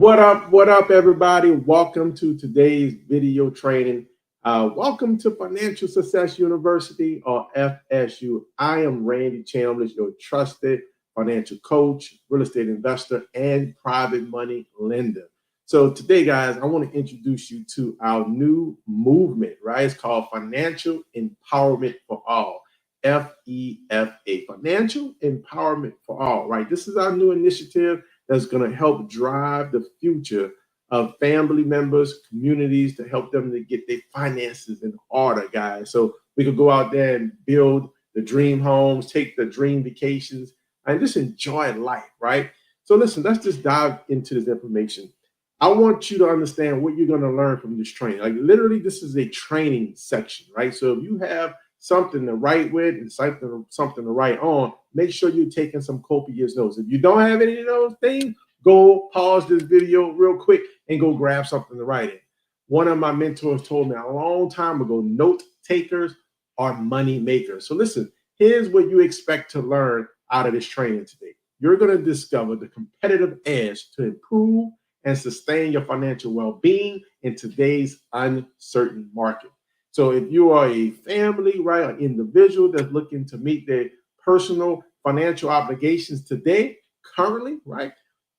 What up, everybody? Welcome to today's video training. Welcome to Financial Success University, or FSU. I am Randy Chandler, your trusted financial coach, real estate investor, and private money lender. So today, guys, I want to introduce you to our new movement, right? It's called Financial Empowerment for All, FEFA, Financial Empowerment for All, right? This is our new initiative that's going to help drive the future of family members, communities, to help them to get their finances in order, guys. So we could go out there and build the dream homes, take the dream vacations, and just enjoy life, right? So listen, let's just dive into this information. I want you to understand what you're going to learn from this training. Like literally, this is a training section, right? So if you have something to write with and something to write on, make sure you're taking some copious notes. If you don't have any of those things, go pause this video real quick and go grab something to write in. One of my mentors told me a long time ago, note takers are money makers. So listen, here's what you expect to learn out of this training today. You're going to discover the competitive edge to improve and sustain your financial well-being in today's uncertain market. So if you are a family, right, an individual that's looking to meet their personal financial obligations today, currently, right,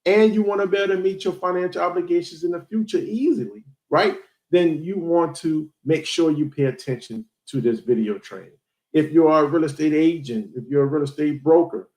and you want to be able to meet your financial obligations in the future easily, right, then you want to make sure you pay attention to this video training. If you are a real estate agent, if you're a real estate broker,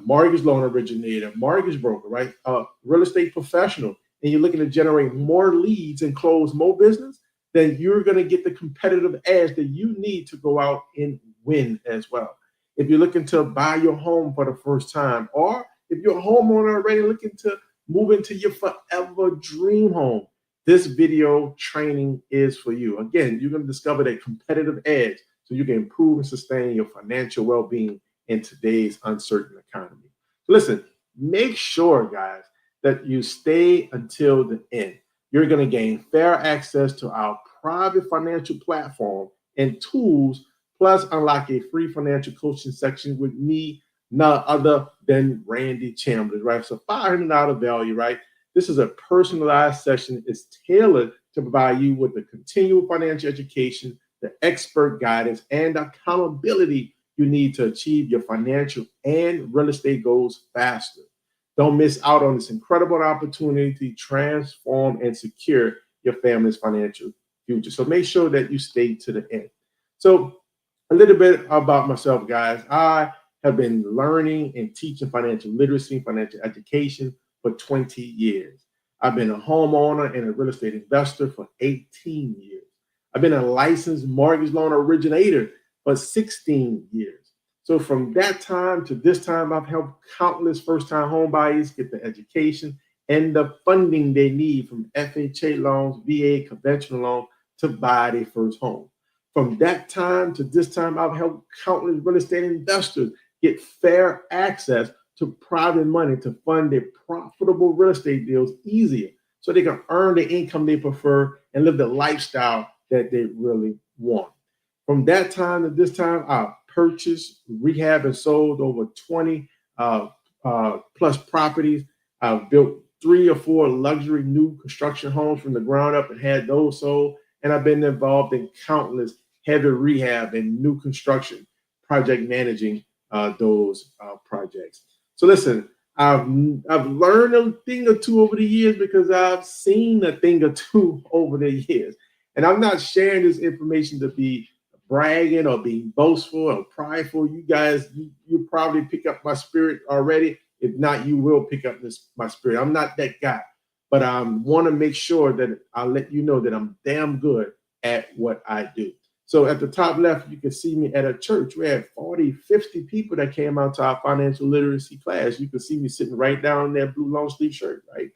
mortgage loan originator, mortgage broker, right, real estate professional, and you're looking to generate more leads and close more business, then you're going to get the competitive edge that you need to go out and win as well. If you're looking to buy your home for the first time, or if you're a homeowner already looking to move into your forever dream home, this video training is for you. Again, you're going to discover that competitive edge so you can improve and sustain your financial well-being in today's uncertain economy. So listen, make sure, guys, that you stay until the end. You're going to gain fair access to our private financial platform and tools, plus unlock a free financial coaching section with me, none other than Randy Chandler, right? So $500 value, right? This is a personalized session. It's tailored to provide you with the continual financial education, the expert guidance, and accountability you need to achieve your financial and real estate goals faster. Don't miss out on this incredible opportunity to transform and secure your family's financial future. So make sure that you stay to the end. So a little bit about myself, guys. I have been learning and teaching financial literacy, financial education for 20 years. I've been a homeowner and a real estate investor for 18 years. I've been a licensed mortgage loan originator for 16 years. So from that time to this time, I've helped countless first-time home buyers get the education and the funding they need, from FHA loans, VA, conventional loans, to buy their first home. From that time to this time, I've helped countless real estate investors get fair access to private money to fund their profitable real estate deals easier, so they can earn the income they prefer and live the lifestyle that they really want. From that time to this time, I've purchased, rehab, and sold over 20 plus properties. I've built 3 or 4 luxury new construction homes from the ground up and had those sold. And I've been involved in countless heavy rehab and new construction project managing those projects. So listen, I've learned a thing or two over the years because I've seen a thing or two over the years. And I'm not sharing this information to be bragging or being boastful or prideful. You guys, you probably pick up my spirit already. If not, you will pick up my spirit. I'm not that guy, but I want to make sure that I'll let you know that I'm damn good at what I do. So at the top left, you can see me at a church. We had 40, 50 people that came out to our financial literacy class. You can see me sitting right down in that blue long sleeve shirt, right?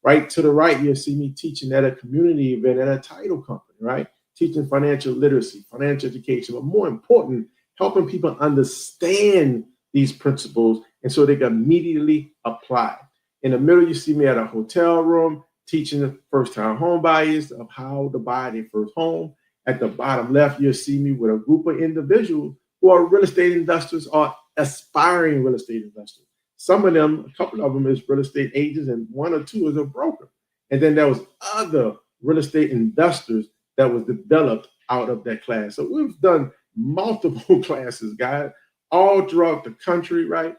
Right to the right, you'll see me teaching at a community event at a title company, right? Teaching financial literacy, financial education, but more important, helping people understand these principles and so they can immediately apply. In the middle, you see me at a hotel room teaching first-time home buyers of how to buy their first home. At the bottom left, you'll see me with a group of individuals who are real estate investors or aspiring real estate investors. Some of them, a couple of them is real estate agents, and one or two is a broker. And then there was other real estate investors that was developed out of that class. So we've done multiple classes, guys, all throughout the country, right?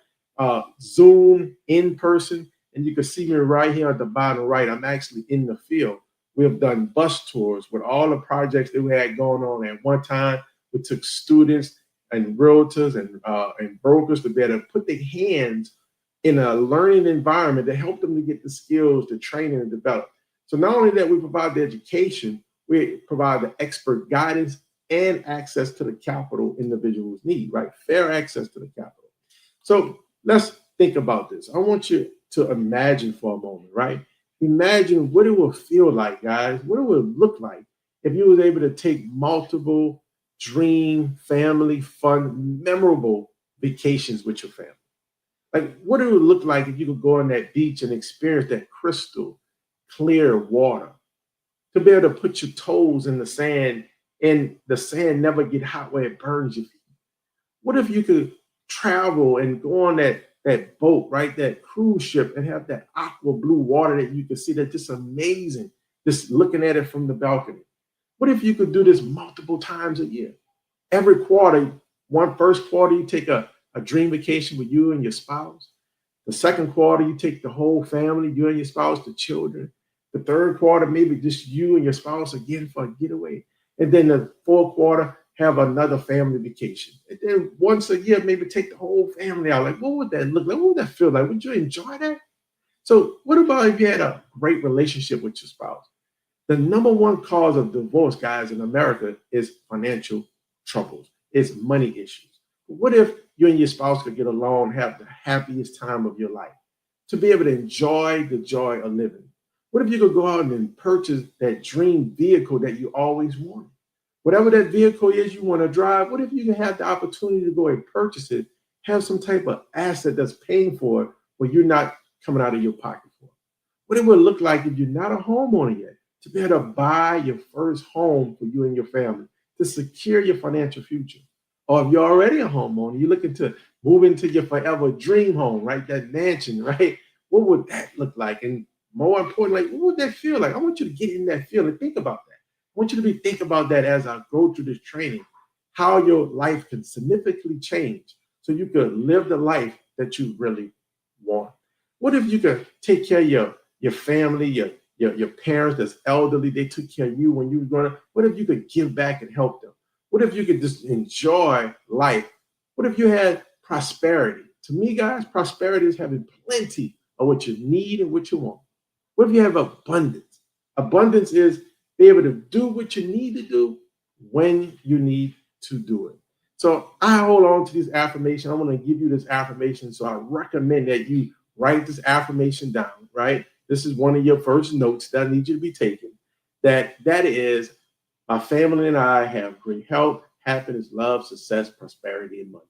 Zoom, in person, and you can see me right here at the bottom right. I'm actually in the field. We have done bus tours with all the projects that we had going on at one time. We took students and realtors and brokers to be able to put their hands in a learning environment to help them to get the skills, the training, and develop. So not only that we provide the education, we provide the expert guidance and access to the capital individuals need, right? Fair access to the capital. So let's think about this. I want you to imagine for a moment, right? Imagine what it would feel like, guys. What it would look like if you was able to take multiple dream, family, fun, memorable vacations with your family. Like what it would look like if you could go on that beach and experience that crystal clear water, to be able to put your toes in the sand and the sand never get hot where it burns your feet. What if you could travel and go on that boat, right? That cruise ship, and have that aqua blue water that you can see, that's just amazing, just looking at it from the balcony. What if you could do this multiple times a year? Every quarter, first quarter, you take a dream vacation with you and your spouse. The second quarter, you take the whole family, you and your spouse, the children. The third quarter, maybe just you and your spouse again for a getaway. And then the fourth quarter, have another family vacation. And then once a year, maybe take the whole family out. Like, what would that look like? What would that feel like? Would you enjoy that? So what about if you had a great relationship with your spouse? The number one cause of divorce, guys, in America is financial troubles. It's money issues. What if you and your spouse could get along and have the happiest time of your life, to be able to enjoy the joy of living? What if you could go out and purchase that dream vehicle that you always wanted? Whatever that vehicle is you want to drive, what if you can have the opportunity to go and purchase it, have some type of asset that's paying for it, where you're not coming out of your pocket for it? What it would look like if you're not a homeowner yet, to be able to buy your first home for you and your family, to secure your financial future. Or if you're already a homeowner, you're looking to move into your forever dream home, right? That mansion, right? What would that look like? And more importantly, what would that feel like? I want you to get in that feel and think about that. I want you to think about that as I go through this training, how your life can significantly change so you could live the life that you really want. What if you could take care of your family, your parents that's elderly, they took care of you when you were growing up? What if you could give back and help them? What if you could just enjoy life? What if you had prosperity? To me, guys, prosperity is having plenty of what you need and what you want. What if you have abundance? Abundance is be able to do what you need to do when you need to do it. So I hold on to this affirmation. I'm going to give you this affirmation. So I recommend that you write this affirmation down, right? This is one of your first notes that I need you to be taking. That is, my family and I have great health, happiness, love, success, prosperity, and money.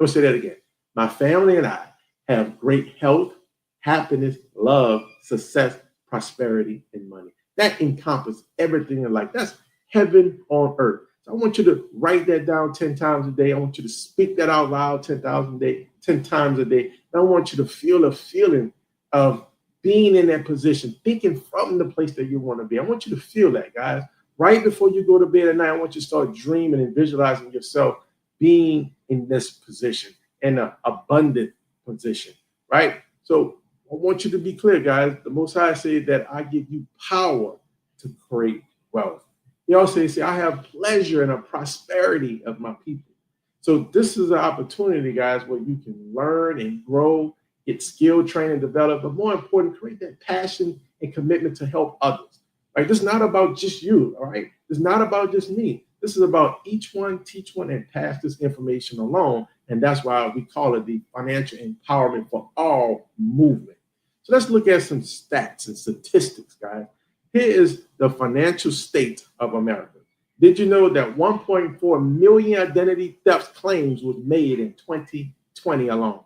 Let's say that again. My family and I have great health, happiness, love, success, prosperity, and money. That encompasses everything in life. That's heaven on earth. So I want you to write that down 10 times a day. I want you to speak that out loud 10 times a day. And I want you to feel a feeling of being in that position, thinking from the place that you want to be. I want you to feel that, guys. Right before you go to bed at night, I want you to start dreaming and visualizing yourself being in this position, in an abundant position, right? So I want you to be clear, guys. The Most High said that I give you power to create wealth. He also said, I have pleasure in the prosperity of my people. So this is an opportunity, guys, where you can learn and grow, get skill, train, and develop, but more important, create that passion and commitment to help others. Right? This is not about just you, all right? It's not about just me. This is about each one, teach one, and pass this information along. And that's why we call it the Financial Empowerment for All movement. So let's look at some stats and statistics, guys. Here is the financial state of America. Did you know that 1.4 million identity theft claims was made in 2020 alone?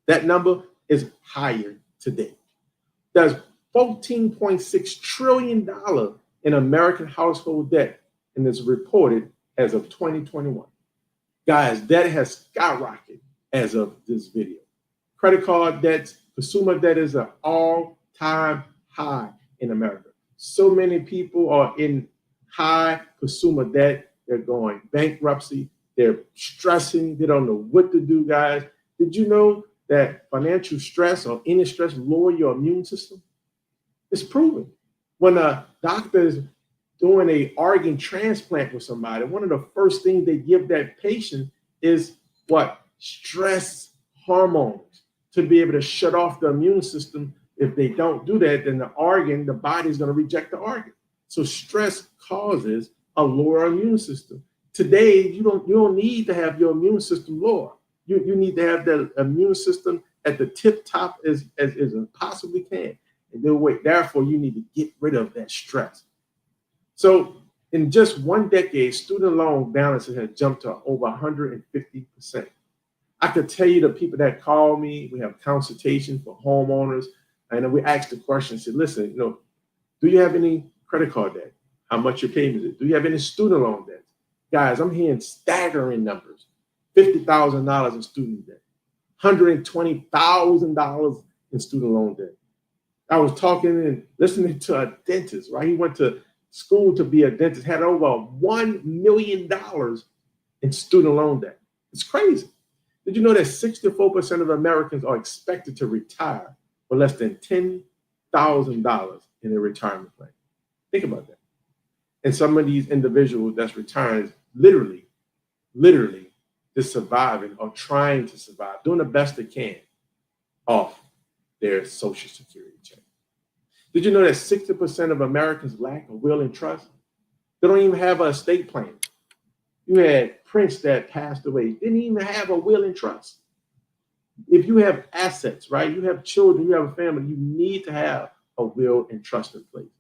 That number is higher today. There's $14.6 trillion in American household debt, and it's reported as of 2021. Guys, debt has skyrocketed as of this video. Credit card debts, consumer debt is an all-time high in America. So many people are in high consumer debt. They're going bankruptcy. They're stressing. They don't know what to do, guys. Did you know that financial stress or any stress lower your immune system? It's proven. When a doctor is doing an organ transplant with somebody, one of the first things they give that patient is what? Stress hormones to be able to shut off the immune system. If they don't do that, then the body is going to reject the organ. So stress causes a lower immune system. Today, you don't need to have your immune system lower. You need to have the immune system at the tip top as it possibly can. And then therefore, you need to get rid of that stress. So in just one decade, student loan balances have jumped to over 150%. I could tell you the people that call me, we have consultation for homeowners, and we ask the question, say, listen, do you have any credit card debt? How much your payment is? Do you have any student loan debt? Guys, I'm hearing staggering numbers. $50,000 in student debt, $120,000 in student loan debt. I was talking and listening to a dentist, right? He went to school to be a dentist, had over $1 million in student loan debt. It's crazy. Did you know that 64% of Americans are expected to retire for less than $10,000 in their retirement plan? Think about that. And some of these individuals that's retiring literally just surviving or trying to survive, doing the best they can off their Social Security check. Did you know that 60% of Americans lack a will and trust? They don't even have an estate plan. You had Prince that passed away, didn't even have a will and trust. If you have assets, right? You have children, you have a family, you need to have a will and trust in place.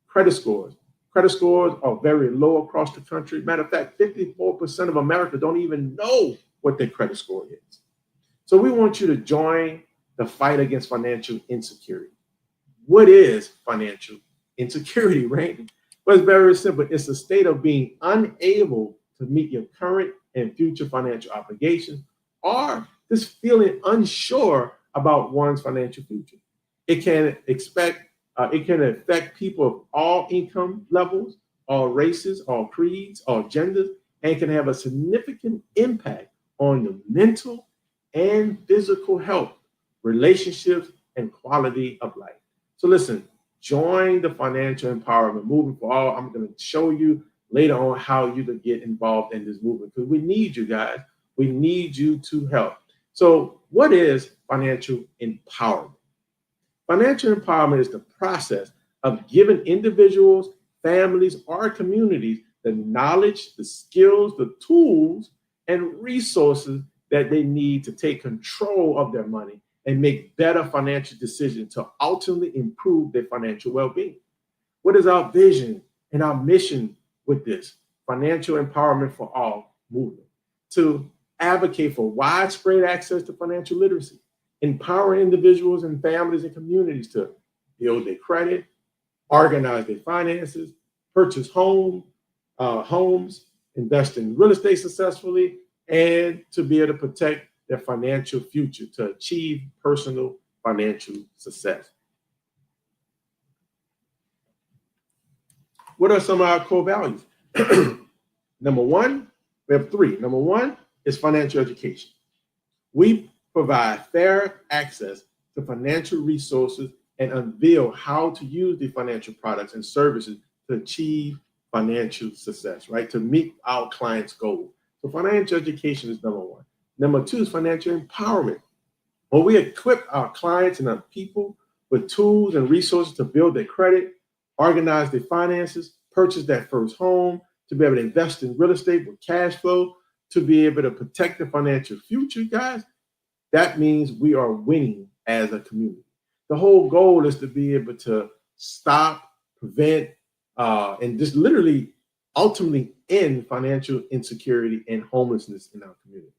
Credit scores. Credit scores are very low across the country. Matter of fact, 54% of America don't even know what their credit score is. So we want you to join the fight against financial insecurity. What is financial insecurity, Randy? Well, it's very simple. It's a state of being unable to meet your current and future financial obligations, or just feeling unsure about one's financial future. It can affect people of all income levels, all races, all creeds, all genders, and can have a significant impact on your mental and physical health, relationships, and quality of life. So listen, join the financial empowerment movement for all. I'm going to show you later on how you can get involved in this movement because we need you guys. We need you to help. So what is financial empowerment? Financial empowerment is the process of giving individuals, families, or communities the knowledge, the skills, the tools, and resources that they need to take control of their money and make better financial decisions to ultimately improve their financial well-being. What is our vision and our mission with this financial empowerment for all movement? To advocate for widespread access to financial literacy, empower individuals and families and communities to build their credit, organize their finances, purchase homes, invest in real estate successfully, and to be able to protect their financial future to achieve personal financial success. What are some of our core values? Number one, we have three. Number one is financial education. We provide fair access to financial resources and unveil how to use the financial products and services to achieve financial success, right? To meet our clients' goals. So financial education is number one. Number two is financial empowerment. When we equip our clients and our people with tools and resources to build their credit, organize their finances, purchase that first home, to be able to invest in real estate with cash flow, to be able to protect the financial future, guys, that means we are winning as a community. The whole goal is to be able to stop, prevent, and just literally ultimately end financial insecurity and homelessness in our community.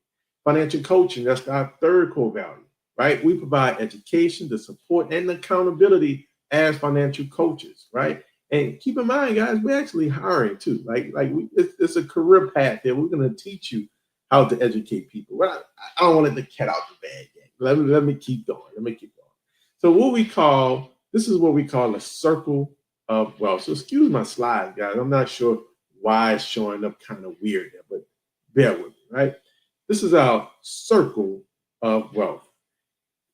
Financial coaching, that's our third core value, right? We provide education, the support, and accountability as financial coaches, right? And keep in mind, guys, we're actually hiring too. It's a career path here. We're going to teach you how to educate people. Well, I don't want to let the cat out the bag yet, let me keep going. Let me keep going. So this is what we call a circle of wealth. So excuse my slides, guys. I'm not sure why it's showing up kind of weird there, but bear with me, right? This is our circle of wealth.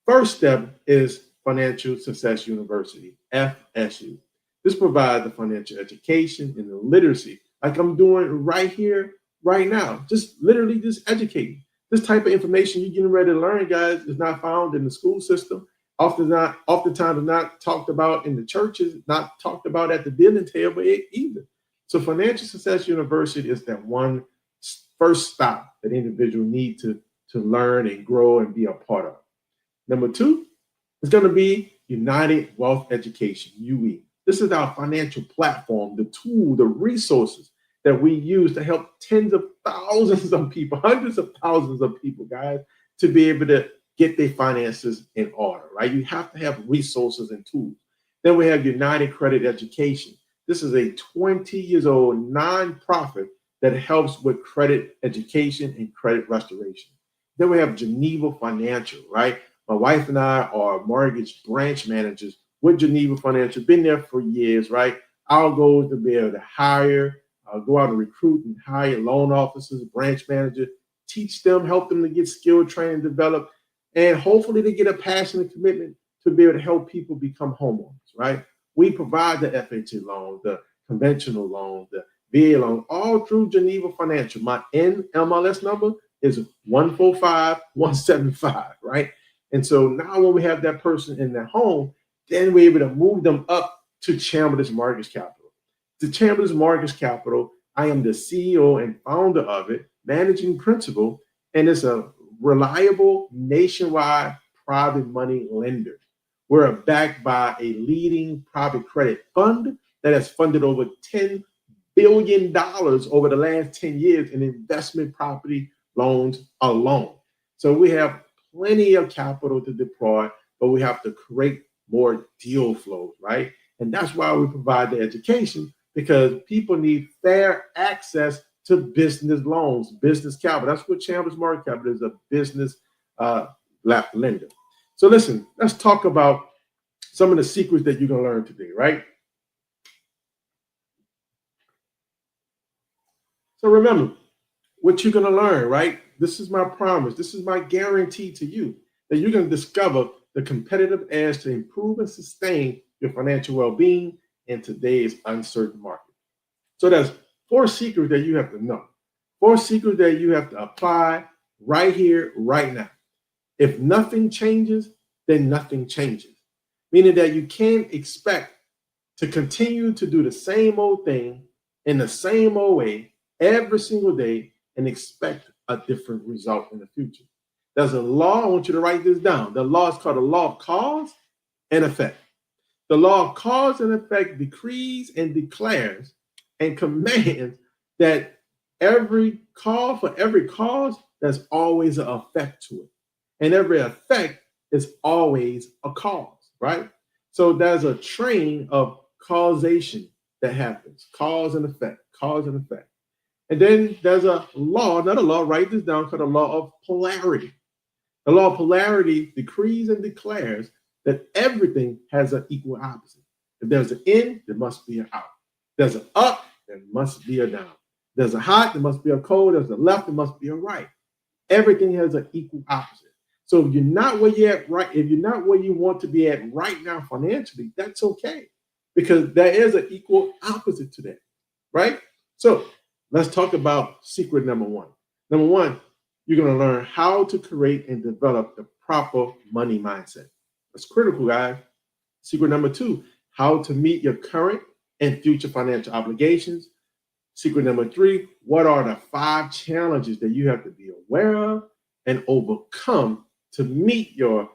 First step is Financial Success University, FSU. This provides the financial education and the literacy, like I'm doing right here, right now. Just literally just educating. This type of information you're getting ready to learn, guys, is not found in the school system. Oftentimes not talked about in the churches, not talked about at the dinner table either. So Financial Success University is that one first stop that individuals need to learn and grow and be a part of. Number two is going to be United Wealth Education, UE. This is our financial platform, the tool, the resources that we use to help tens of thousands of people, hundreds of thousands of people, guys, to be able to get their finances in order, right? You have to have resources and tools. Then we have United Credit Education. This is a 20 years old nonprofit that helps with credit education and credit restoration. Then we have Geneva Financial, right? My wife and I are mortgage branch managers with Geneva Financial, been there for years, right? Our goal is to be able to go out and recruit and hire loan officers, branch managers, teach them, help them to get skill training, develop, and hopefully to get a passion and commitment to be able to help people become homeowners, right? We provide the FHA loan, the conventional loan, the VA loan, all through Geneva Financial. My NMLS number is 145175, right? And so now when we have that person in their home, then we're able to move them up to Chamberlain's Mortgage Capital. The Chamberlain's Mortgage Capital, I am the CEO and founder of it, managing principal, and it's a reliable nationwide private money lender. We're backed by a leading private credit fund that has funded over $10 billion over the last 10 years in investment property loans alone. So we have plenty of capital to deploy, but we have to create more deal flows, right? And that's why we provide the education, because people need fair access to business loans, business capital. That's what Chamberlain's Mortgage Capital is, a business lender. So listen, let's talk about some of the secrets that you're going to learn today, right? So remember what you're going to learn, right? This is my promise. This is my guarantee to you that you're going to discover the competitive edge to improve and sustain your financial well-being in today's uncertain market. So there's 4 secrets that you have to know, 4 secrets that you have to apply right here, right now. If nothing changes, then nothing changes, meaning that you can't expect to continue to do the same old thing in the same old way every single day and expect a different result in the future. There's a law. I want you to write this down. The law is called the law of cause and effect. The law of cause and effect decrees and declares and commands that for every cause, there's always an effect to it. And every effect is always a cause, right? So there's a train of causation that happens, cause and effect, cause and effect. And then there's another law, write this down, called the law of polarity. The law of polarity decrees and declares that everything has an equal opposite. If there's an in, there must be an out. There's an up, there must be a down. There's a hot, there must be a cold. There's a left, there must be a right. Everything has an equal opposite. So if you're not where you're at right, if you're not where you want to be at right now financially, that's okay, because there is an equal opposite to that, right? So let's talk about secret number 1. Number 1, you're going to learn how to create and develop the proper money mindset. That's critical, guys. Secret number 2, how to meet your current and future financial obligations. Secret number 3, what are the 5 challenges that you have to be aware of and overcome to meet your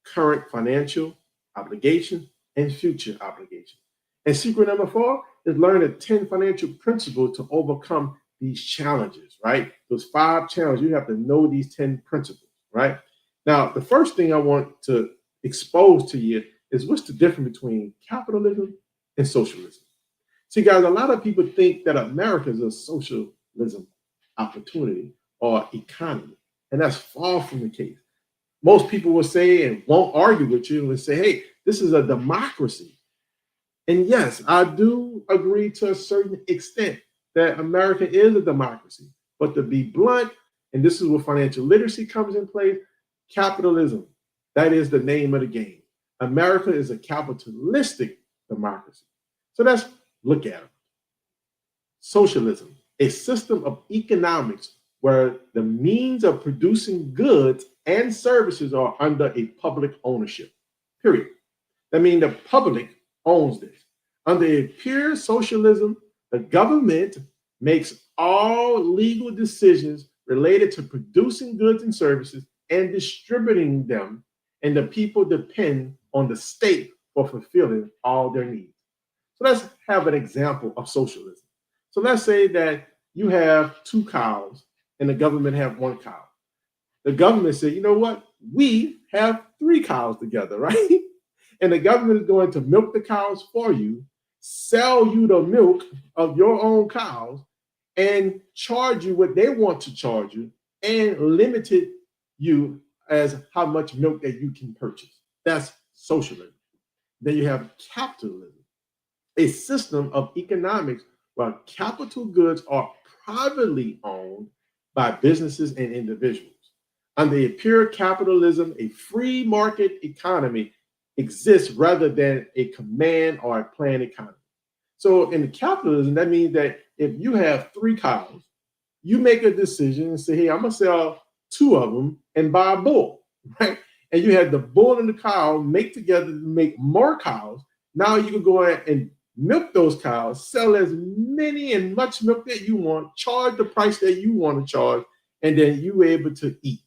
current financial obligations and future obligations. And secret number 4 is learn the 10 financial principles to overcome these challenges, right? Those 5 challenges, you have to know these 10 principles, right? Now, the first thing I want to expose to you is what's the difference between capitalism and socialism. See, guys, a lot of people think that America is a socialism opportunity or economy, and that's far from the case. Most people will say and won't argue with you and say, hey, this is a democracy. And yes, I do agree to a certain extent that America is a democracy. But to be blunt, and this is where financial literacy comes in play, capitalism, that is the name of the game. America is a capitalistic democracy. So let's look at it. Socialism, a system of economics where the means of producing goods and services are under a public ownership, period. That means the public owns this. Under a pure socialism, the government makes all legal decisions related to producing goods and services and distributing them, and the people depend on the state for fulfilling all their needs. So let's have an example of socialism. So let's say that you have two cows and the government have one cow. The government said, you know what? We have three cows together, right? And the government is going to milk the cows for you, sell you the milk of your own cows, and charge you what they want to charge you, and limited you as how much milk that you can purchase. That's socialism. Then you have capitalism, a system of economics where capital goods are privately owned by businesses and individuals. Under a pure capitalism, a free market economy exists rather than a command or a planned economy. So in the capitalism, that means that if you have three cows, you make a decision and say, hey, I'm going to sell two of them and buy a bull, right? And you had the bull and the cow make together to make more cows. Now you can go ahead and milk those cows, sell as many and much milk that you want, charge the price that you want to charge, and then you're able to eat.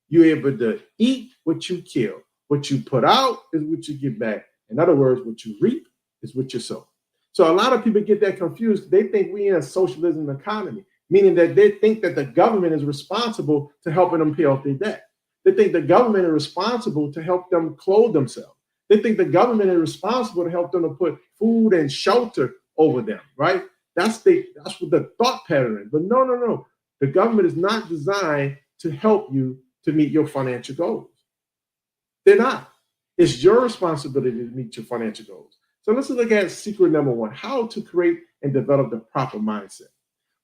You're able to eat what you kill. What you put out is what you get back. In other words, what you reap is what you sow. So a lot of people get that confused. They think we're in a socialism economy, meaning that they think that the government is responsible to helping them pay off their debt. They think the government is responsible to help them clothe themselves. They think the government is responsible to help them to put food and shelter over them, right? That's what the thought pattern is. But no. The government is not designed to help you to meet your financial goals. They're not. It's your responsibility to meet your financial goals. So let's look at secret number one, how to create and develop the proper mindset.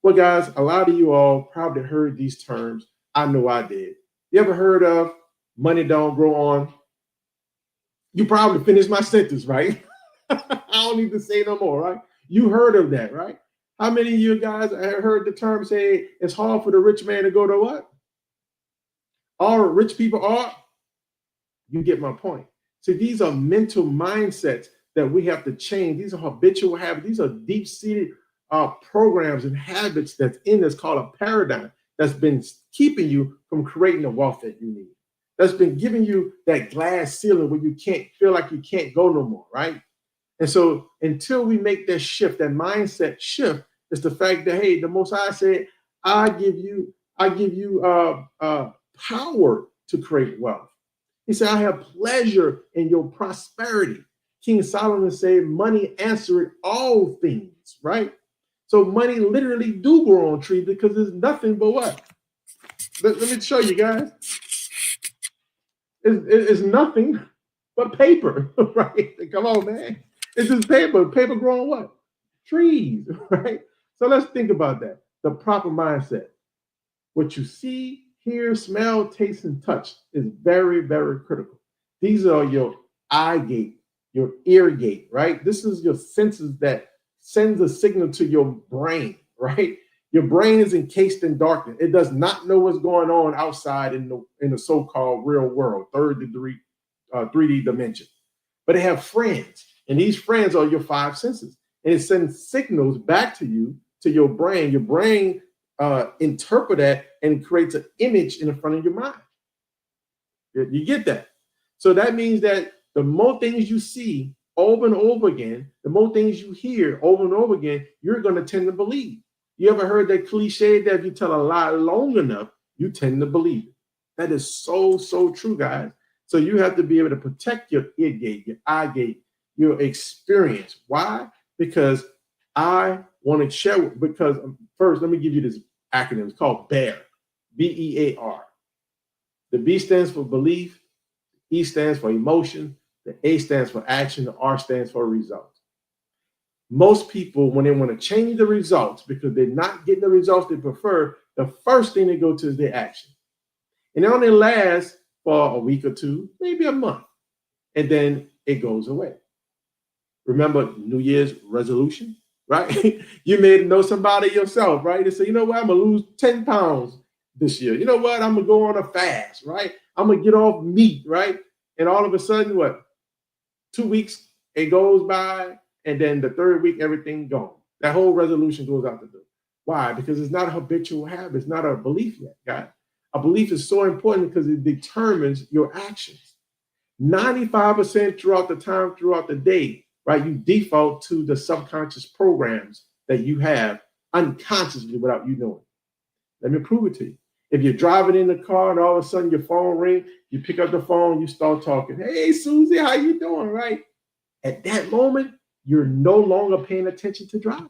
Well, guys, a lot of you all probably heard these terms. I know I did. You ever heard of money don't grow on? You probably finished my sentence, right? I don't need to say no more, right? You heard of that, right? How many of you guys have heard the term say it's hard for the rich man to go to what? All rich people are? You get my point. See, these are mental mindsets that we have to change. These are habitual habits. These are deep-seated programs and habits that's in this called a paradigm that's been keeping you from creating the wealth that you need. That's been giving you that glass ceiling where you can't feel like you can't go no more, right? And so until we make that shift, that mindset shift, is the fact that, hey, the Most High said, I give you power to create wealth. He said, I have pleasure in your prosperity. King Solomon said, money answered all things, right? So money literally do grow on trees because there's nothing but what? Let me show you guys. It's nothing but paper, right? Come on, man. It's just paper. Paper growing what? Trees, right? So let's think about that. The proper mindset. What you see, hear, smell, taste, and touch is very, very critical. These are your eye gate, your ear gate, right? This is your senses that sends a signal to your brain, right? Your brain is encased in darkness. It does not know what's going on outside in the so-called real world, third degree, 3D dimension. But they have friends, and these friends are your five senses. And it sends signals back to you, to your brain. Your brain interpret that and creates an image in the front of your mind. You get that? So that means that the more things you see over and over again, the more things you hear over and over again, you're going to tend to believe. You ever heard that cliche that if you tell a lie long enough, you tend to believe it? That is so, so true, guys. So you have to be able to protect your ear gate, your eye gate, your experience. Why? Because I want to share, because first, let me give you this acronym. It's called BEAR, B-E-A-R. The B stands for belief, E stands for emotion. The A stands for action. The R stands for results. Most people, when they want to change the results because they're not getting the results they prefer, the first thing they go to is their action. And it only lasts for a week or two, maybe a month, and then it goes away. Remember New Year's resolution, right? You may know somebody yourself, right? They say, you know what, I'm going to lose 10 pounds this year. You know what, I'm going to go on a fast, right? I'm going to get off meat, right? And all of a sudden, what? 2 weeks, it goes by, and then the third week, everything gone. That whole resolution goes out the door. Why? Because it's not a habitual habit. It's not a belief yet, guys. A belief is so important because it determines your actions. 95% throughout the day, right? You default to the subconscious programs that you have unconsciously without you knowing. Let me prove it to you. If you're driving in the car and all of a sudden your phone rings, you pick up the phone, you start talking. Hey, Susie, how you doing, right? At that moment, you're no longer paying attention to driving.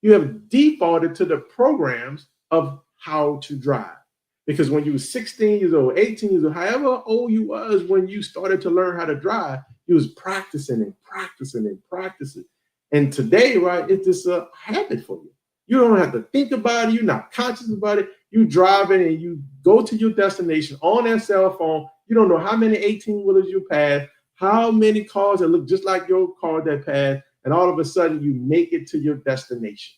You have defaulted to the programs of how to drive. Because when you were 16 years old, 18 years old, however old you was when you started to learn how to drive, you was practicing and practicing and practicing. And today, right, it's just a habit for you. You don't have to think about it. You're not conscious about it. You driving and you go to your destination on that cell phone. You don't know how many 18-wheelers you pass, how many cars that look just like your car that passed, and all of a sudden you make it to your destination.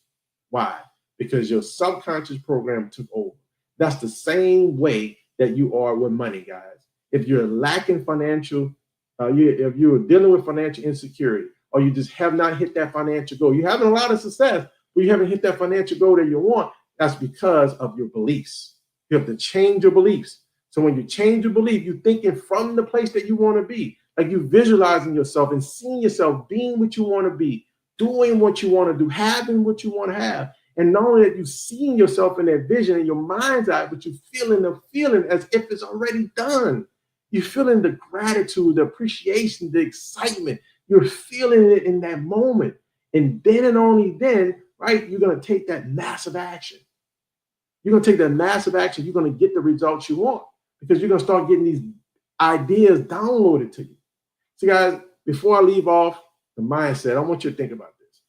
Why? Because your subconscious program took over. That's the same way that you are with money, guys. If you're lacking financial, if you're dealing with financial insecurity, or you just have not hit that financial goal, you're having a lot of success, but you haven't hit that financial goal that you want, that's because of your beliefs. You have to change your beliefs. So when you change your belief, you're thinking from the place that you want to be, like you visualizing yourself and seeing yourself being what you want to be, doing what you want to do, having what you want to have. And not only that you're seeing yourself in that vision in your mind's eye, but you're feeling the feeling as if it's already done. You're feeling the gratitude, the appreciation, the excitement. You're feeling it in that moment. And then and only then, right, you're going to take that massive action. You're going to take that massive action. You're going to get the results you want because you're going to start getting these ideas downloaded to you. So guys, before I leave off the mindset, I want you to think about this.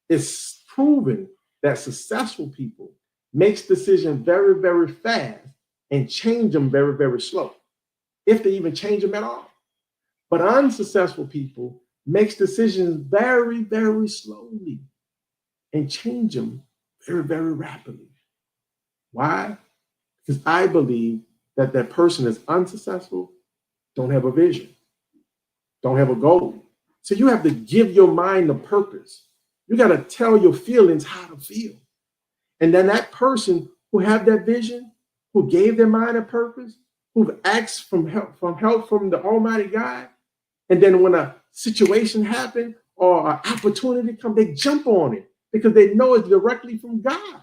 It's proven that successful people makes decisions very, very fast and change them very, very slow, if they even change them at all. But unsuccessful people makes decisions very, very slowly and change them very, very rapidly. Why? Because I believe that that person is unsuccessful, don't have a vision, don't have a goal. So you have to give your mind a purpose. You got to tell your feelings how to feel. And then that person who have that vision, who gave their mind a purpose, who've asked from help from the Almighty God, and then when a situation happens or an opportunity comes, they jump on it because they know it's directly from God.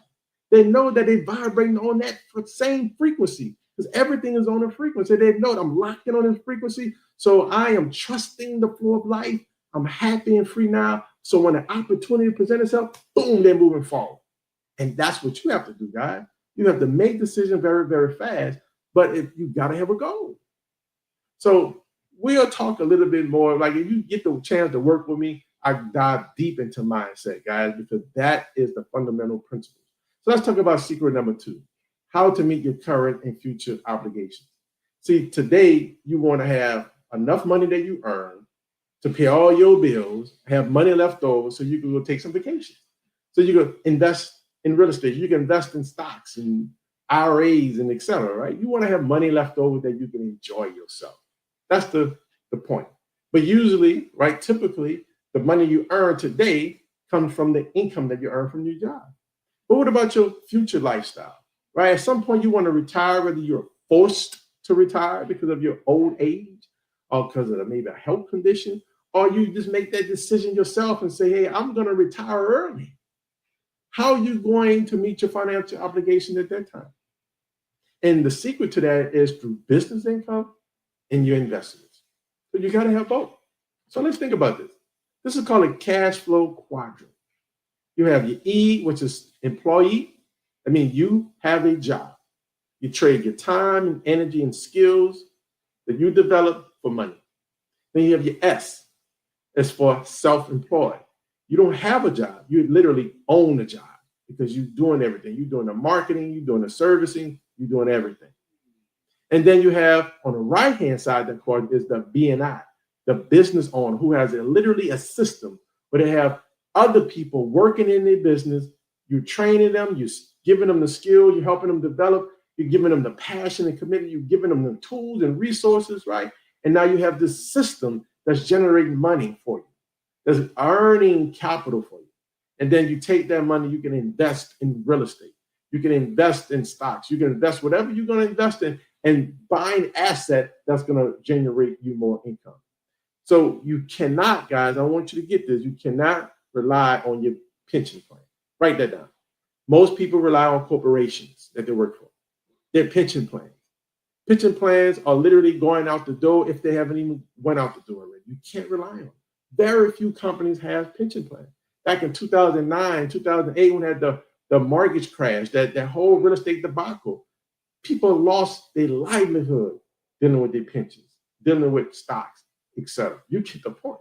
They know that they're vibrating on that same frequency because everything is on a frequency. They know I'm locked in on this frequency. So I am trusting the flow of life. I'm happy and free now. So when an opportunity presents itself, boom, they're moving forward. And that's what you have to do, guys. You have to make decisions very, very fast, but you got to have a goal. So we'll talk a little bit more. Like if you get the chance to work with me, I dive deep into mindset, guys, because that is the fundamental principle. So let's talk about secret number 2, how to meet your current and future obligations. See, today you want to have enough money that you earn to pay all your bills, have money left over so you can go take some vacations. So you can invest in real estate, you can invest in stocks and IRAs and et cetera, right? You want to have money left over that you can enjoy yourself. That's the point. But usually, right, typically, the money you earn today comes from the income that you earn from your job. But what about your future lifestyle, right? At some point, you want to retire, whether you're forced to retire because of your old age or because of maybe a health condition, or you just make that decision yourself and say, hey, I'm going to retire early. How are you going to meet your financial obligation at that time? And the secret to that is through business income and your investments. So you got to have both. So let's think about this. This is called a cash flow quadrant. You have your E, which is employee. I mean, you have a job. You trade your time and energy and skills that you develop for money. Then you have your S. It's for self-employed. You don't have a job. You literally own a job because you're doing everything. You're doing the marketing, you're doing the servicing, you're doing everything. And then you have on the right-hand side of the coin is the BNI, the business owner who has literally a system where they have other people working in their business. You're training them, you're giving them the skill, you're helping them develop, you're giving them the passion and commitment, you're giving them the tools and resources, right? And now you have this system that's generating money for you, that's earning capital for you. And then you take that money, you can invest in real estate, you can invest in stocks, you can invest whatever you're going to invest in and buy an asset that's going to generate you more income. So you cannot, guys, I want you to get this, you cannot rely on your pension plan. Write that down. Most people rely on corporations that they work for. Their pension plans. Pension plans are literally going out the door if they haven't even went out the door already. You can't rely on them. Very few companies have pension plans. Back in 2009, 2008, when we had the mortgage crash, that whole real estate debacle, people lost their livelihood dealing with their pensions, dealing with stocks, etc. You get the point.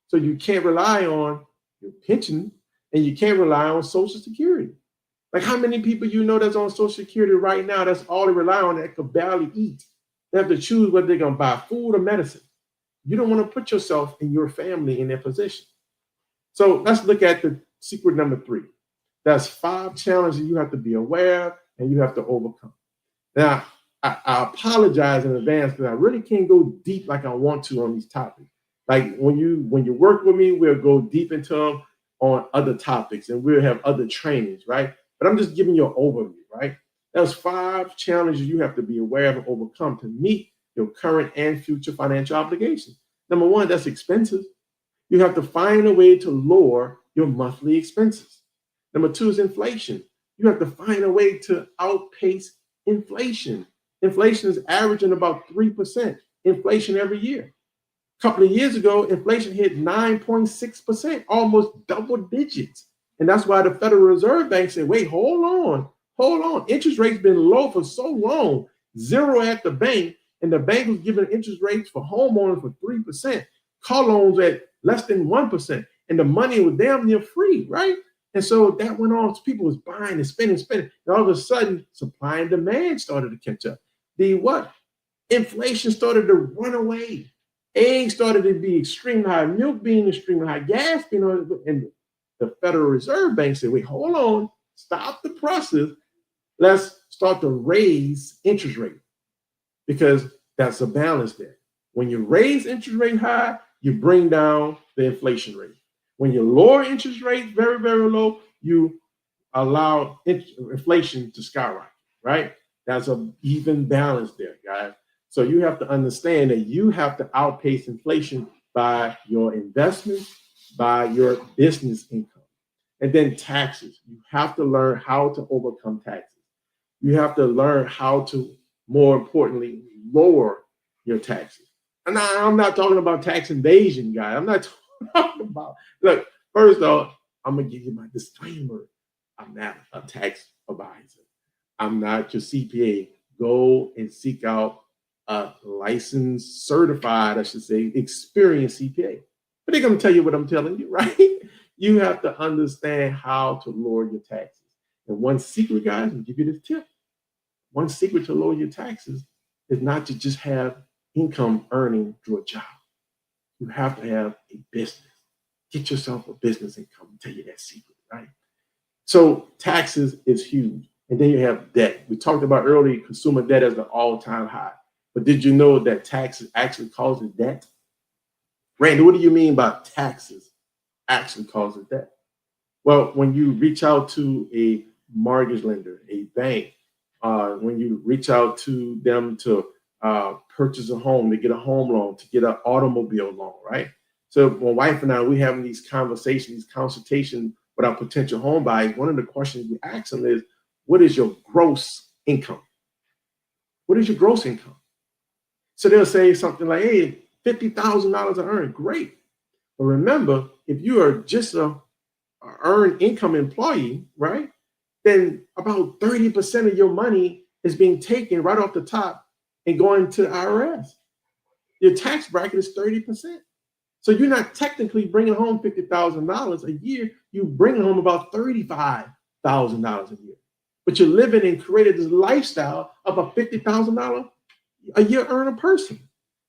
So you can't rely on your pension and you can't rely on Social Security. Like how many people you know that's on Social Security right now that's all they rely on that could barely eat? They have to choose whether they're going to buy food or medicine. You don't want to put yourself and your family in their position. So let's look at the secret number 3. That's 5 challenges you have to be aware of and you have to overcome. Now, I apologize in advance because I really can't go deep like I want to on these topics. Like when you work with me, we'll go deep into them on other topics and we'll have other trainings, right? But I'm just giving you an overview, right? There's 5 challenges you have to be aware of and overcome to meet your current and future financial obligations. Number 1, that's expenses. You have to find a way to lower your monthly expenses. Number 2 is inflation. You have to find a way to outpace inflation. Inflation is averaging about 3% inflation every year. A couple of years ago, inflation hit 9.6%, almost double digits. And that's why the Federal Reserve Bank said, wait, hold on. Interest rates been low for so long, 0 at the bank, and the bank was giving interest rates for homeowners for 3%, car loans at less than 1%, and the money was damn near free, right? And so that went on. People was buying and spending. And all of a sudden, supply and demand started to catch up. Inflation started to run away. Eggs started to be extremely high, milk being extremely high, gas being and the Federal Reserve Bank said, wait, hold on, stop the process. Let's start to raise interest rate because that's a balance there. When you raise interest rate high, you bring down the inflation rate. When you lower interest rates very, very low, you allow inflation to skyrocket, right? That's an even balance there, guys. So you have to understand that you have to outpace inflation by your investments, by your business income. And then taxes. You have to learn how to overcome taxes. You have to learn how to, more importantly, lower your taxes. And I'm not talking about tax evasion, guy. I'm not talking about, look, first off, I'm going to give you my disclaimer. I'm not a tax advisor. I'm not your CPA. Go and seek out a licensed, certified, I should say, experienced CPA. But they're going to tell you what I'm telling you, right? You have to understand how to lower your taxes. And one secret, guys, I'll give you this tip. One secret to lower your taxes is not to just have income earning through a job. You have to have a business. Get yourself a business income. I'll tell you that secret, right? So taxes is huge. And then you have debt. We talked about earlier, consumer debt is an all-time high. But did you know that taxes actually causes debt? Randy, what do you mean by taxes actually causes debt? Well, when you reach out to a mortgage lender, a bank, when you reach out to them to purchase a home, to get a home loan, to get an automobile loan, right? So my wife and I, we having these conversations, these consultations with our potential home buyers. One of the questions we ask them is, what is your gross income? What is your gross income? So they'll say something like, hey, $50,000 I earn, great. But remember, if you are just a earned income employee, right, then about 30% of your money is being taken right off the top and going to the IRS. your tax bracket is 30%. So you're not technically bringing home $50,000 a year. You bring home about $35,000 a year. But you're living and created this lifestyle of a $50,000 a year earner person.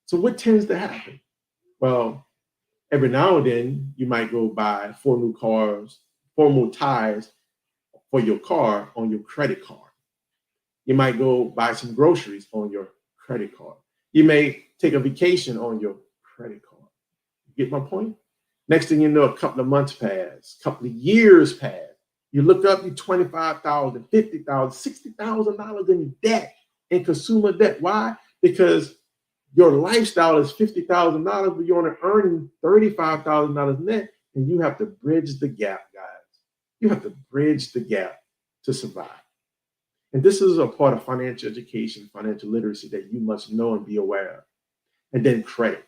So what tends to happen? Well, every now and then you might go buy 4 new cars, 4 more tires for your car on your credit card. You might go buy some groceries on your credit card. You may take a vacation on your credit card. You get my point? Next thing you know, a couple of months pass, a couple of years pass. You look up, you're $25,000, $50,000, $60,000 in debt, in consumer debt. Why? Because your lifestyle is $50,000, but you're only earning $35,000 net, and you have to bridge the gap, guys. You have to bridge the gap to survive. And this is a part of financial education, financial literacy that you must know and be aware of. And then credit.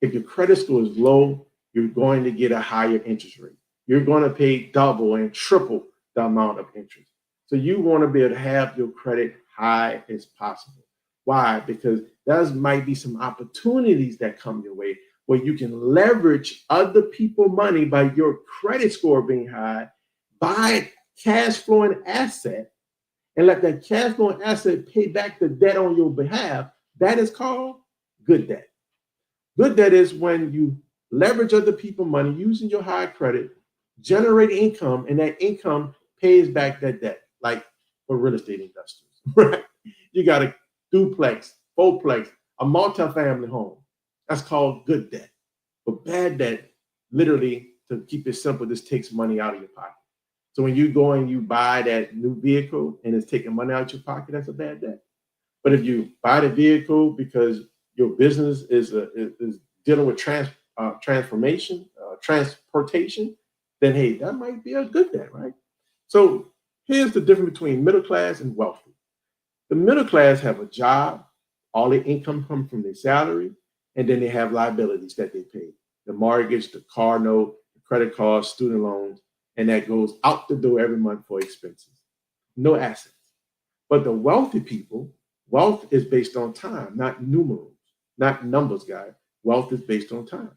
If your credit score is low, you're going to get a higher interest rate. You're going to pay double and triple the amount of interest. So you want to be able to have your credit high as possible. Why? Because there might be some opportunities that come your way where you can leverage other people's money by your credit score being high, buy a cash flowing asset, and let that cash flowing asset pay back the debt on your behalf. That is called good debt. Good debt is when you leverage other people's money using your high credit, generate income, and that income pays back that debt, like for real estate investors, right? You got a duplex, fourplex, a multifamily home. That's called good debt. But bad debt, literally, to keep it simple, just takes money out of your pocket. So when you go and you buy that new vehicle and it's taking money out of your pocket, that's a bad debt. But if you buy the vehicle because your business is dealing with transformation, transportation, then hey, that might be a good debt, right? So here's the difference between middle class and wealthy. The middle class have a job, all their income comes from their salary, and then they have liabilities that they pay. The mortgage, the car note, the credit cards, student loans, and that goes out the door every month for expenses. No assets. But the wealthy people, wealth is based on time, not numerals, not numbers, guys. Wealth is based on time.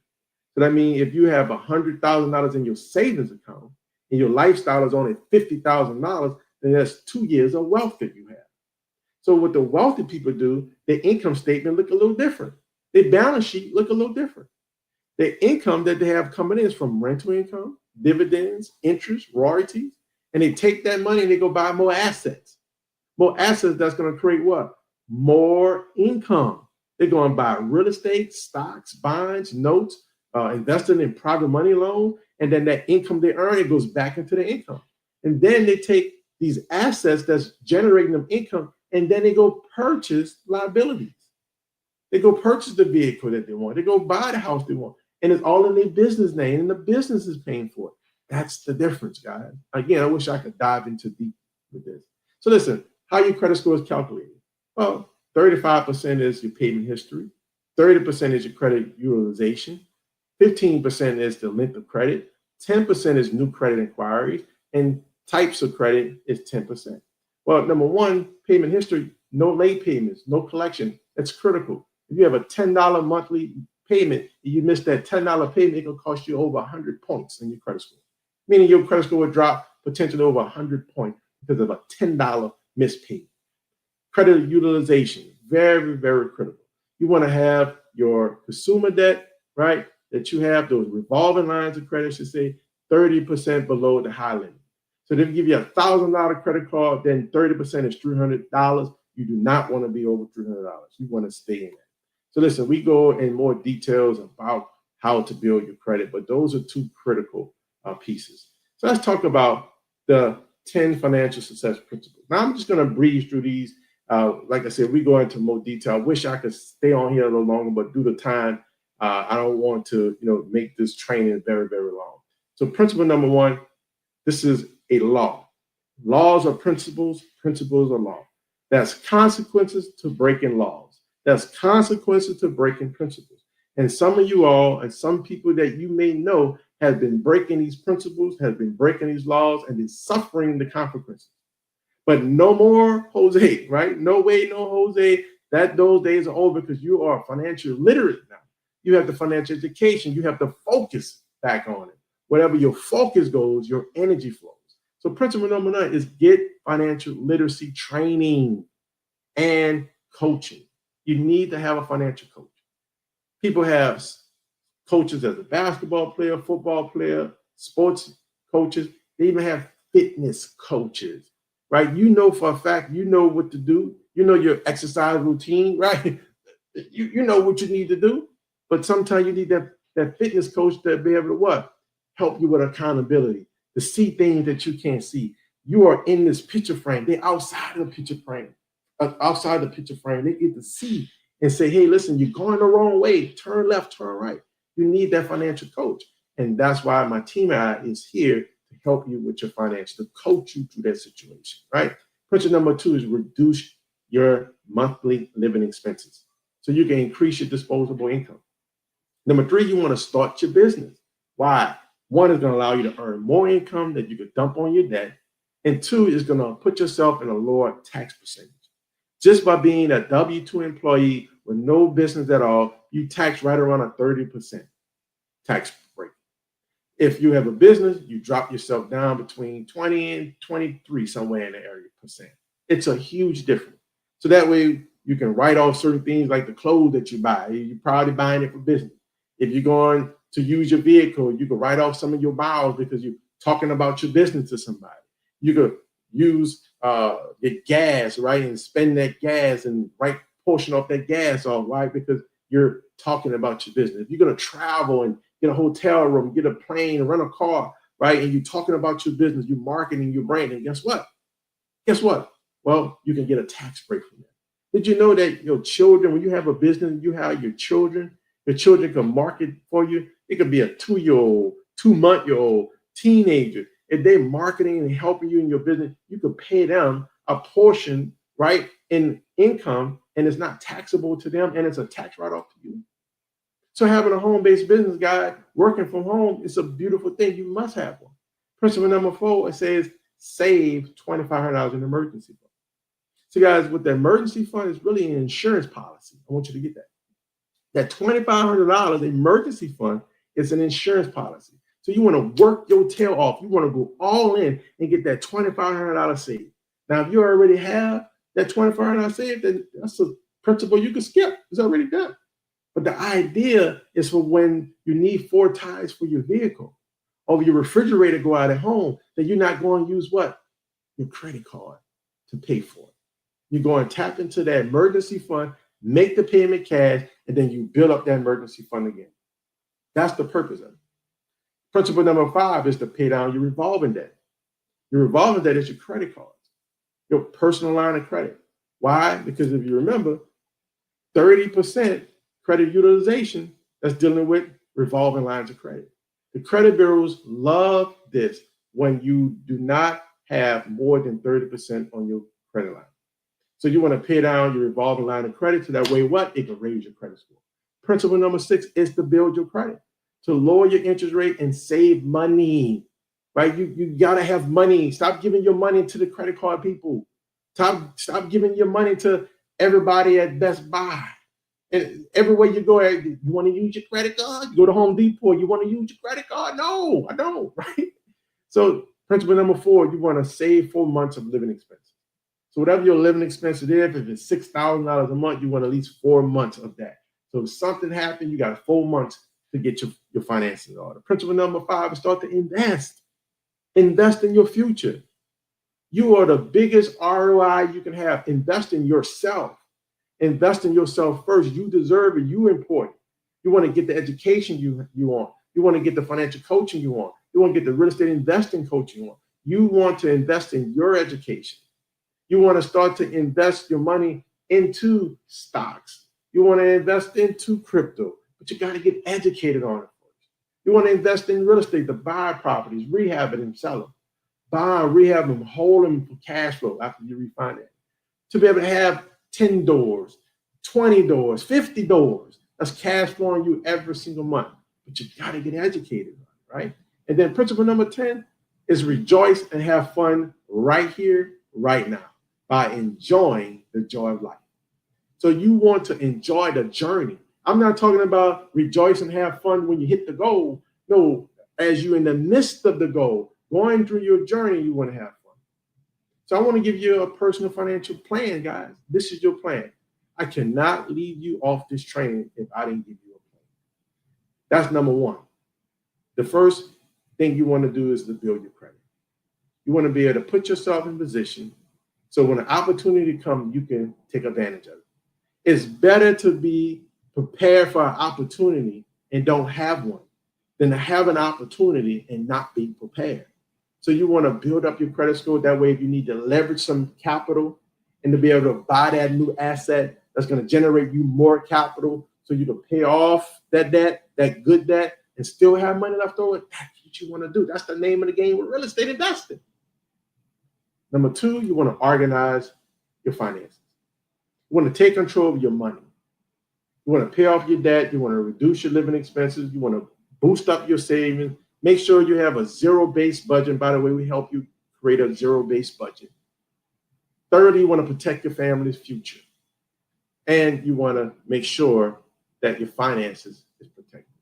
So that means if you have $100,000 in your savings account and your lifestyle is only $50,000, then that's 2 years of wealth that you have. So what the wealthy people do, their income statement look a little different. Their balance sheet look a little different. The income that they have coming in is from rental income, dividends, interest, royalties, and they take that money and they go buy more assets. More assets that's going to create what? More income. They're going to buy real estate, stocks, bonds, notes, investing in private money loans, and then that income they earn, it goes back into the income. And then they take these assets that's generating them income, and then they go purchase liabilities. They go purchase the vehicle that they want. They go buy the house they want. And it's all in their business name, and the business is paying for it. That's the difference, guys. Again, I wish I could dive into deep with this. So listen, how your credit score is calculated. Well, 35% is your payment history. 30% is your credit utilization. 15% is the length of credit. 10% is new credit inquiries. And types of credit is 10%. Well, number one, payment history, no late payments, no collection. That's critical. If you have a $10 monthly payment, and you miss that $10 payment, it will cost you over 100 points in your credit score. Meaning your credit score will drop potentially over 100 points because of a $10 missed payment. Credit utilization, very, very critical. You want to have your consumer debt, right? That you have those revolving lines of credit should say 30% below the high limit. So if they give you a $1,000 credit card, then 30% is $300. You do not want to be over $300. You want to stay in that. So listen, we go in more details about how to build your credit, but those are two critical pieces. So let's talk about the 10 financial success principles. Now I'm just going to breeze through these. Like I said, we go into more detail. I wish I could stay on here a little longer, but due to time, I don't want to, make this training very, very long. So principle number one, this is a law. Laws are principles, principles are law. That's consequences to breaking laws. That's consequences to breaking principles. And some of you all and some people that you may know have been breaking these principles, have been breaking these laws, and been suffering the consequences. But no more Jose, right? No way, no Jose. Those days are over because you are financially literate now. You have the financial education. You have the focus back on it. Whatever your focus goes, your energy flows. So principle number 9 is get financial literacy training and coaching. You need to have a financial coach. People have coaches as a basketball player, football player, sports coaches. They even have fitness coaches, right? You know for a fact, you know what to do. You know your exercise routine, right? You know what you need to do. But sometimes you need that fitness coach to be able to what? Help you with accountability, to see things that you can't see. You are in this picture frame. They're outside of the picture frame. Outside the picture frame, they get to see and say, hey, listen, you're going the wrong way. Turn left, turn right. You need that financial coach. And that's why my team and I is here to help you with your finance, to coach you through that situation, right? Principle number 2 is reduce your monthly living expenses so you can increase your disposable income. Number 3, you want to start your business. Why? 1 is going to allow you to earn more income that you could dump on your debt. And 2 is going to put yourself in a lower tax percentage. Just by being a W-2 employee with no business at all, you tax right around a 30% tax rate. If you have a business, you drop yourself down between 20 and 23, somewhere in the area percent. It's a huge difference. So that way you can write off certain things like the clothes that you buy. You're probably buying it for business. If you're going to use your vehicle, you can write off some of your miles because you're talking about your business to somebody. You could use your gas, right, and spend that gas and write portion of that gas off, right, because you're talking about your business. If you're going to travel and get a hotel room, get a plane, rent a car, right, and you're talking about your business, you're marketing, your branding, guess what? Guess what? Well, you can get a tax break from that. Did you know that your children, when you have a business, you have your children can market for you. It could be a 2-year-old, 2-month-old, teenager. If they're marketing and helping you in your business, you could pay them a portion, right, in income, and it's not taxable to them, and it's a tax write-off to you. So having a home-based business guy working from home is a beautiful thing. You must have one. Principle number 4, it says save $2,500 in emergency fund. So guys, with the emergency fund is really an insurance policy. I want you to get that. That $2,500 emergency fund is an insurance policy. So you want to work your tail off. You want to go all in and get that $2,500 saved. Now, if you already have that $2,500 saved, then that's a principle you can skip. It's already done. But the idea is for when you need 4 tires for your vehicle or your refrigerator go out at home, that you're not going to use what? Your credit card to pay for it. You're going to tap into that emergency fund, make the payment cash, and then you build up that emergency fund again. That's the purpose of it. Principle number 5 is to pay down your revolving debt. Your revolving debt is your credit cards, your personal line of credit. Why? Because if you remember, 30% credit utilization, that's dealing with revolving lines of credit. The credit bureaus love this when you do not have more than 30% on your credit line. So you want to pay down your revolving line of credit so that way what? It can raise your credit score. Principle number 6 is to build your credit, to lower your interest rate and save money, right? You got to have money. Stop giving your money to the credit card people. Stop giving your money to everybody at Best Buy. And everywhere you go, you want to use your credit card? You go to Home Depot, you want to use your credit card? No, I don't, right? So principle number 4, you want to save 4 months of living expenses. So whatever your living expenses is, if it's $6,000 a month, you want at least 4 months of that. So if something happened, you got 4 months to get your finances in order. Principle number 5 is start to invest. Invest in your future. You are the biggest ROI you can have. Invest in yourself. Invest in yourself first. You deserve it. You're important. You want to get the education you want. You want to get the financial coaching you want. You want to get the real estate investing coaching you want. You want to invest in your education. You want to start to invest your money into stocks. You want to invest into crypto, but you got to get educated on it first. You want to invest in real estate to buy properties, rehab it, and sell them. Buy, rehab them, hold them for cash flow after you refinance. To be able to have 10 doors, 20 doors, 50 doors, that's cash flowing you every single month. But you got to get educated, right? And then principle number 10 is rejoice and have fun right here, right now, by enjoying the joy of life. So you want to enjoy the journey. I'm not talking about rejoice and have fun when you hit the goal. No, as you're in the midst of the goal, going through your journey, you want to have fun. So I want to give you a personal financial plan, guys. This is your plan. I cannot leave you off this training if I didn't give you a plan. That's number one. The first thing you want to do is to build your credit. You want to be able to put yourself in position so when an opportunity comes, you can take advantage of it. It's better to be prepared for an opportunity and don't have one than to have an opportunity and not be prepared. So you want to build up your credit score. That way, if you need to leverage some capital and to be able to buy that new asset that's going to generate you more capital so you can pay off that debt, that good debt, and still have money left over, that's what you want to do. That's the name of the game with real estate investing. Number two, you want to organize your finances. You want to take control of your money. You want to pay off your debt. You want to reduce your living expenses. You want to boost up your savings. Make sure you have a zero-based budget. By the way, we help you create a zero-based budget. Thirdly, you want to protect your family's future. And you want to make sure that your finances is protected.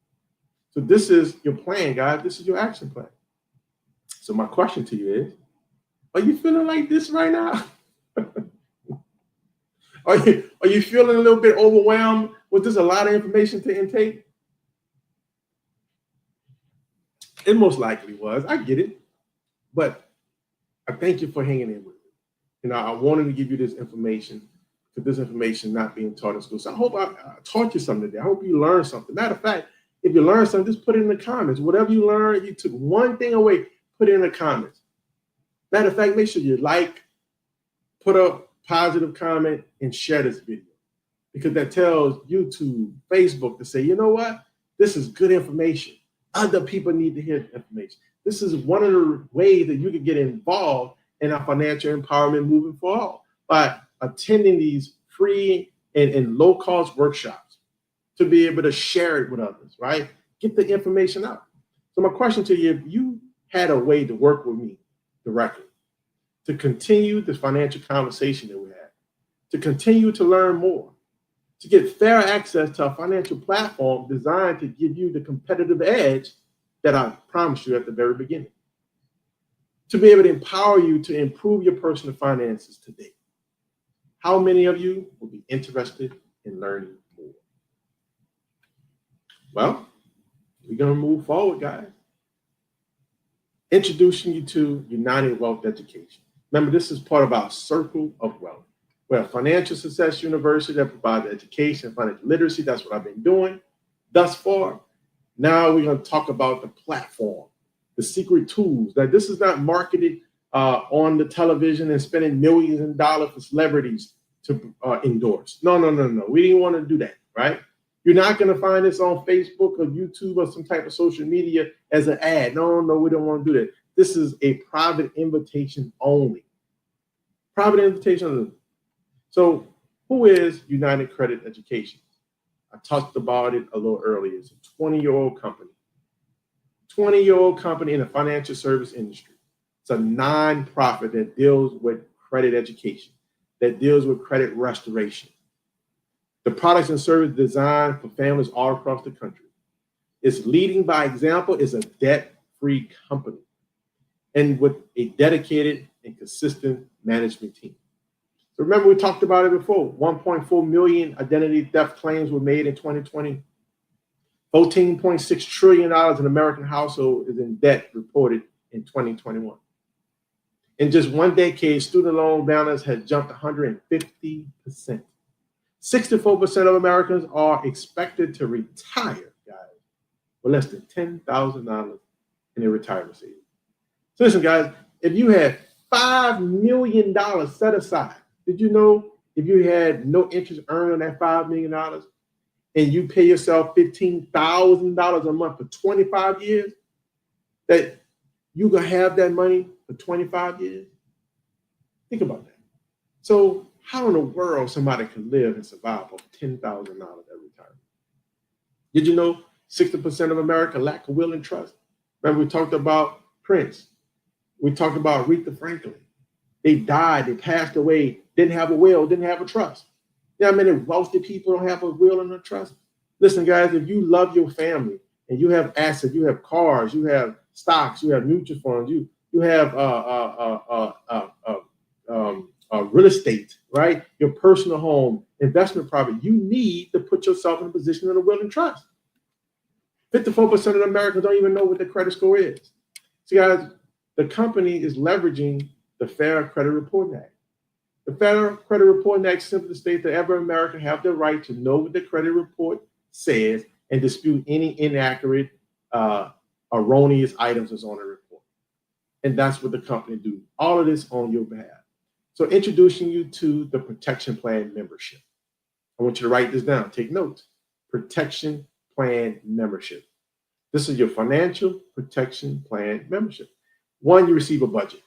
So this is your plan, guys. This is your action plan. So my question to you is, are you feeling like this right now? Are you feeling a little bit overwhelmed? Was this a lot of information to intake? It most likely was. I get it. But I thank you for hanging in with me. I wanted to give you this information because this information not being taught in school. So I hope I taught you something today. I hope you learned something. Matter of fact, if you learned something, just put it in the comments. Whatever you learned, you took one thing away, put it in the comments. Matter of fact, make sure you like, put a positive comment, and share this video. Because that tells YouTube, Facebook to say, you know what? This is good information. Other people need to hear the information. This is one of the ways that you can get involved in our financial empowerment movement for all by attending these free and low-cost workshops to be able to share it with others, right? Get the information out. So my question to you, if you had a way to work with me directly, to continue this financial conversation that we had, to continue to learn more, to get fair access to a financial platform designed to give you the competitive edge that I promised you at the very beginning, to be able to empower you to improve your personal finances today. How many of you will be interested in learning more? Well, we're going to move forward, guys. Introducing you to United Wealth Education. Remember, this is part of our Circle of Wealth. We're a financial success university that provides education, financial literacy. That's what I've been doing thus far. Now we're going to talk about the platform, the secret tools. That this is not marketed on the television and spending millions of dollars for celebrities to endorse. No. We didn't want to do that, right? You're not going to find this on Facebook or YouTube or some type of social media as an ad. No, we don't want to do that. This is a private invitation only. Private invitation only. So who is United Credit Education? I talked about it a little earlier. It's a 20-year-old company. 20-year-old company in the financial service industry. It's a nonprofit that deals with credit education, that deals with credit restoration. The products and services designed for families all across the country. It's leading by example. It's a debt-free company and with a dedicated and consistent management team. So remember, we talked about it before. 1.4 million identity theft claims were made in 2020. $14.6 trillion in American household is in debt reported in 2021. In just one decade, student loan balance has jumped 150%. 64% of Americans are expected to retire, guys, with less than $10,000 in their retirement savings. So listen, guys, if you had $5 million set aside, did you know if you had no interest earned on that $5 million and you pay yourself $15,000 a month for 25 years, that you can have that money for 25 years? Think about that. So how in the world somebody can live and survive off $10,000 at retirement? Did you know 60% of America lack a will and trust? Remember, we talked about Prince. We talked about Aretha Franklin. They died, they passed away, didn't have a will, didn't have a trust. You know how many wealthy people don't have a will and a trust? Listen, guys, if you love your family and you have assets, you have cars, you have stocks, you have mutual funds, you have real estate, right? Your personal home, investment property. You need to put yourself in a position of a will and trust. 54% of Americans don't even know what their credit score is. So, guys, the company is leveraging the Fair Credit Reporting Act. The Fair Credit Reporting Act simply states that every American have the right to know what the credit report says and dispute any inaccurate, erroneous items that's on the report. And that's what the company do. All of this on your behalf. So introducing you to the Protection Plan membership. I want you to write this down. Take notes. Protection Plan membership. This is your financial protection plan membership. One, you receive a budget,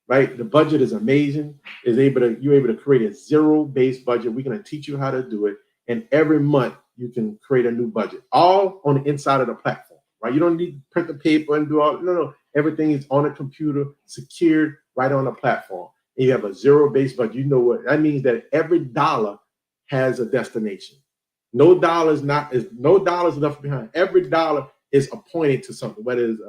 right? The budget is amazing. You're able to create a zero-based budget. We're going to teach you how to do it. And every month you can create a new budget, all on the inside of the platform, right? You don't need to print the paper and do all, no. Everything is on a computer, secured right on the platform. And you have a zero-based budget. You know what that means? That every dollar has a destination. No dollar is left behind. Every dollar is appointed to something, whether it's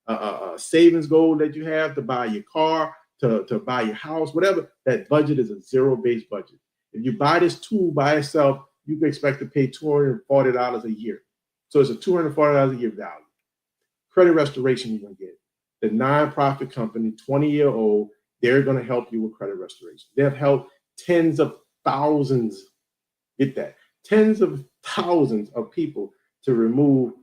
a savings goal that you have to buy your car, to buy your house, whatever. That budget is a zero-based budget. If you buy this tool by itself, you can expect to pay $240 a year. So it's a $240 a year value. Credit restoration you're going to get. The nonprofit company, 20-year-old, they're going to help you with credit restoration. They've helped tens of thousands, get that, tens of thousands of people to remove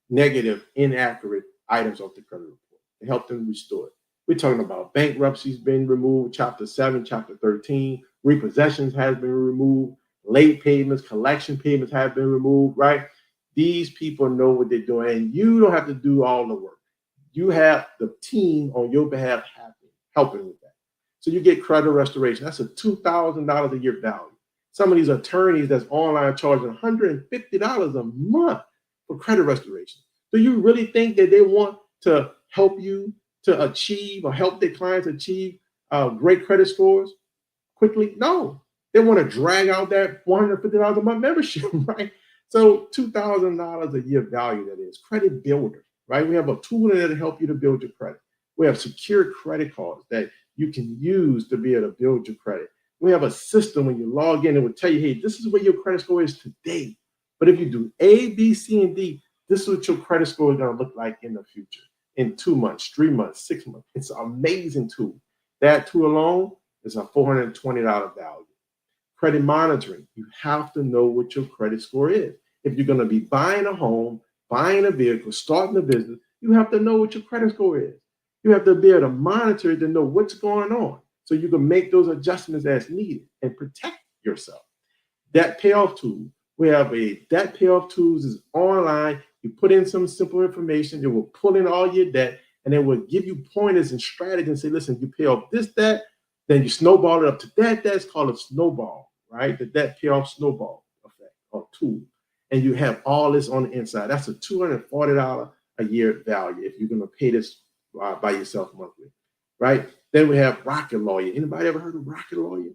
negative, inaccurate items off the credit report. They help them restore it. We're talking about bankruptcies being removed, Chapter 7, Chapter 13, repossessions has been removed, late payments, collection payments have been removed, right? These people know what they're doing, and you don't have to do all the work. You have the team on your behalf helping with that. So you get credit restoration. That's a $2,000 a year value. Some of these attorneys that's online charging $150 a month for credit restoration. Do you really think that they want to help you to achieve or help their clients achieve great credit scores quickly? No, they want to drag out that $150 a month membership, right? So $2,000 a year value, that is. Credit builder, right? We have a tool there to help you to build your credit. We have secure credit cards that you can use to be able to build your credit. We have a system when you log in, it will tell you, hey, this is where your credit score is today. But if you do A, B, C, and D, this is what your credit score is going to look like in the future, in 2 months, 3 months, 6 months. It's an amazing tool. That tool alone is a $420 value. Credit monitoring. You have to know what your credit score is. If you're going to be buying a home, buying a vehicle, starting a business, you have to know what your credit score is. You have to be able to monitor it to know what's going on so you can make those adjustments as needed and protect yourself. Debt payoff tool. We have a debt payoff tools is online. You put in some simple information. It will pull in all your debt, and it will give you pointers and strategies and say, listen, you pay off this debt, then you snowball it up to that. That's called a snowball, right? The debt payoff snowball effect or tool. And you have all this on the inside. That's a $240 a year value if you're going to pay this by yourself monthly, right? Then we have Rocket Lawyer. Anybody ever heard of Rocket Lawyer?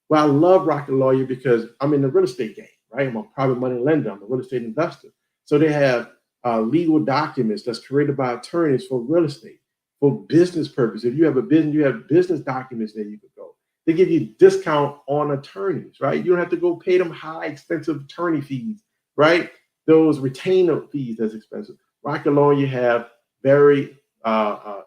Well, I love Rocket Lawyer because I'm in the real estate game, right? I'm a private money lender. I'm a real estate investor. So they have legal documents that's created by attorneys for real estate, for business purposes. If you have a business, you have business documents that you could go. They give you discount on attorneys, right? You don't have to go pay them high, expensive attorney fees, right? Those retainer fees that's expensive. Rocket Lawyer, you have very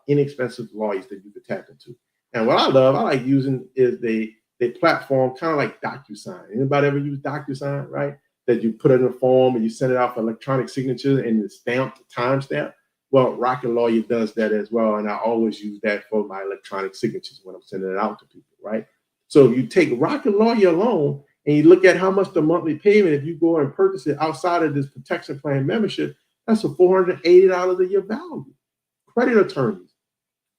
inexpensive lawyers that you could tap into. And what I like using is the platform, kind of like DocuSign. Anybody ever use DocuSign, right? That you put it in a form and you send it out for electronic signature and it's stamped, timestamp. Well, Rocket Lawyer does that as well. And I always use that for my electronic signatures when I'm sending it out to people, right? So if you take Rocket Lawyer alone and you look at how much the monthly payment, if you go and purchase it outside of this protection plan membership, that's a $480 a year value. Credit attorneys.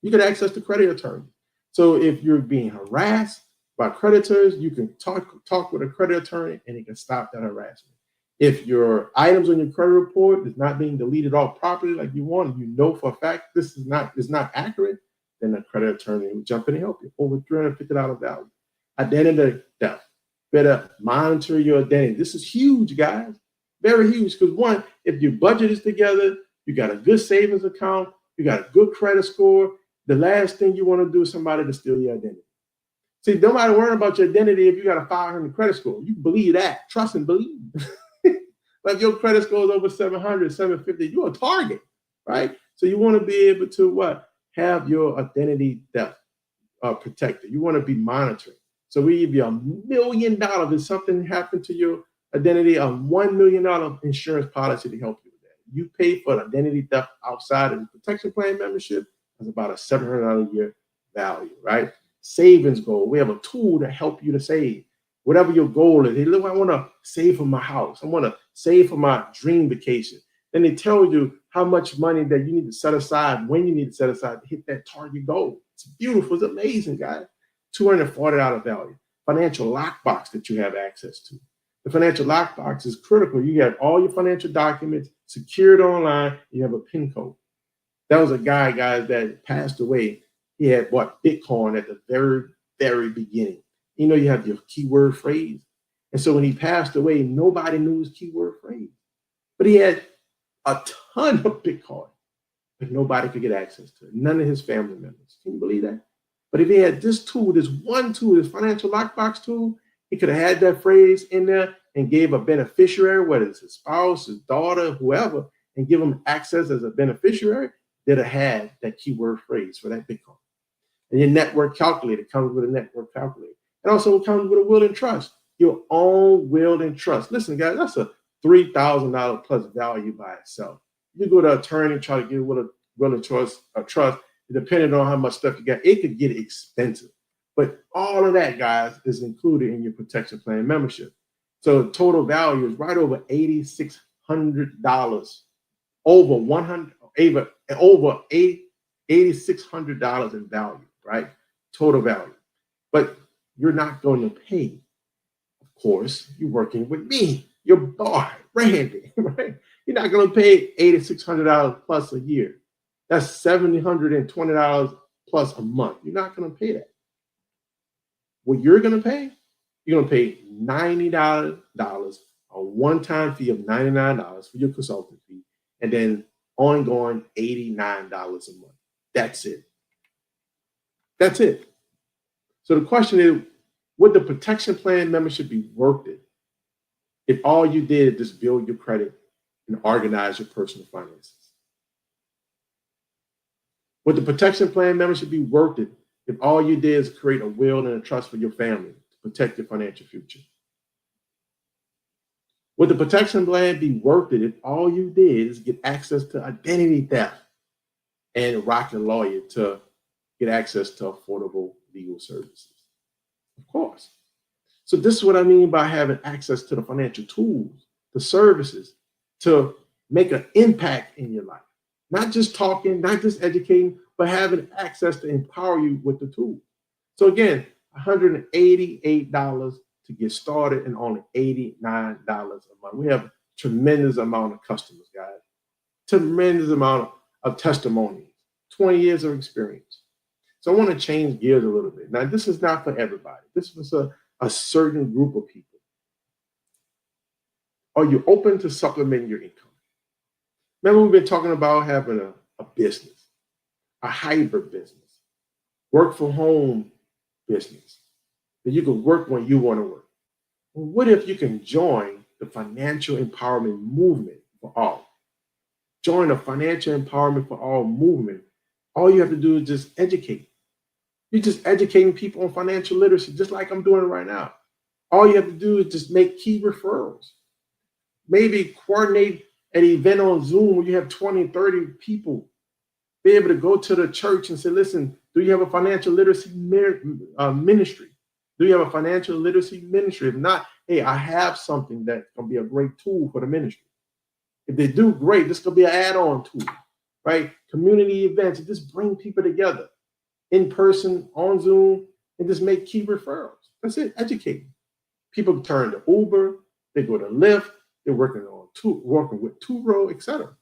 You get access to credit attorneys. So if you're being harassed by creditors, you can talk with a credit attorney and it can stop that harassment. If your items on your credit report is not being deleted off properly like you want, and you know for a fact this is not accurate, then the credit attorney will jump in and help you. Over $350 value. Identity theft. better monitor your identity. This is huge, guys. Very huge. Because one, if your budget is together, you got a good savings account, you got a good credit score, the last thing you want to do is somebody to steal your identity. See, nobody worrying about your identity if you got a 500 credit score. You believe that. Trust and believe. Like your credit score is over 700, 750, you're a target, right? So you want to be able to what? Have your identity theft protected. You want to be monitoring. So we give you $1 million if something happened to your identity, a $1 million insurance policy to help you with that. You pay for the identity theft outside of the protection plan membership, that's about a $700 a year value, right? Savings goal. We have a tool to help you to save. Whatever your goal is. Hey, look, I want to save for my house. I want to save for my dream vacation. Then they tell you how much money that you need to set aside, when you need to set aside to hit that target goal. It's beautiful. It's amazing, guys. $240 value. Financial lockbox that you have access to. The financial lockbox is critical. You have all your financial documents secured online. You have a PIN code. That was a guy, guys, that passed away. He had bought Bitcoin at the very, very beginning. You know, you have your keyword phrase. And so when he passed away, nobody knew his keyword phrase. But he had a ton of Bitcoin, but nobody could get access to it. None of his family members. Can you believe that? But if he had this tool, this one tool, this financial lockbox tool, he could have had that phrase in there and gave a beneficiary, whether it's his spouse, his daughter, whoever, and give them access as a beneficiary, they'd have had that keyword phrase for that Bitcoin. And your network calculator comes with a network calculator. It also comes with a will and trust, your own will and trust. Listen, guys, that's a $3,000 plus value by itself. You go to an attorney, try to get will and trust, depending on how much stuff you got, it could get expensive. But all of that, guys, is included in your protection plan membership. So the total value is right over $8,600, over $8,600 in value, right? Total value. But you're not going to pay. Of course, you're working with me, your boy, Randy, right? You're not going to pay $8,600 plus a year. That's $720 plus a month. You're not going to pay that. What you're going to pay, you're going to pay $90, a one-time fee of $99 for your consulting fee, and then ongoing $89 a month. That's it. That's it. So the question is, would the protection plan membership be worth it if all you did is just build your credit and organize your personal finances? Would the protection plan membership be worth it if all you did is create a will and a trust for your family to protect your financial future? Would the protection plan be worth it if all you did is get access to identity theft and rock a lawyer to get access to affordable legal services? Of course. So this is what I mean by having access to the financial tools, the services to make an impact in your life. Not just talking, not just educating, but having access to empower you with the tools. So again, $188 to get started and only $89 a month. We have a tremendous amount of customers, guys. Tremendous amount of testimonies, 20 years of experience. So I want to change gears a little bit. Now, this is not for everybody. This was a certain group of people. Are you open to supplementing your income? Remember, we've been talking about having a business, a hybrid business, work from home business, that you can work when you want to work. Well, what if you can join the financial empowerment movement for all? Join the financial empowerment for all movement. All you have to do is just educate. You're just educating people on financial literacy, just like I'm doing right now. All you have to do is just make key referrals. Maybe coordinate an event on Zoom where you have 20, 30 people. Be able to go to the church and say, listen, do you have a financial literacy ministry? Do you have a financial literacy ministry? If not, hey, I have something that's going to be a great tool for the ministry. If they do, great. This could be an add-on tool, right? Community events, just bring people together in person, on Zoom, and just make key referrals. That's it, educating. People turn to Uber, they go to Lyft, they're working with Turo, etc.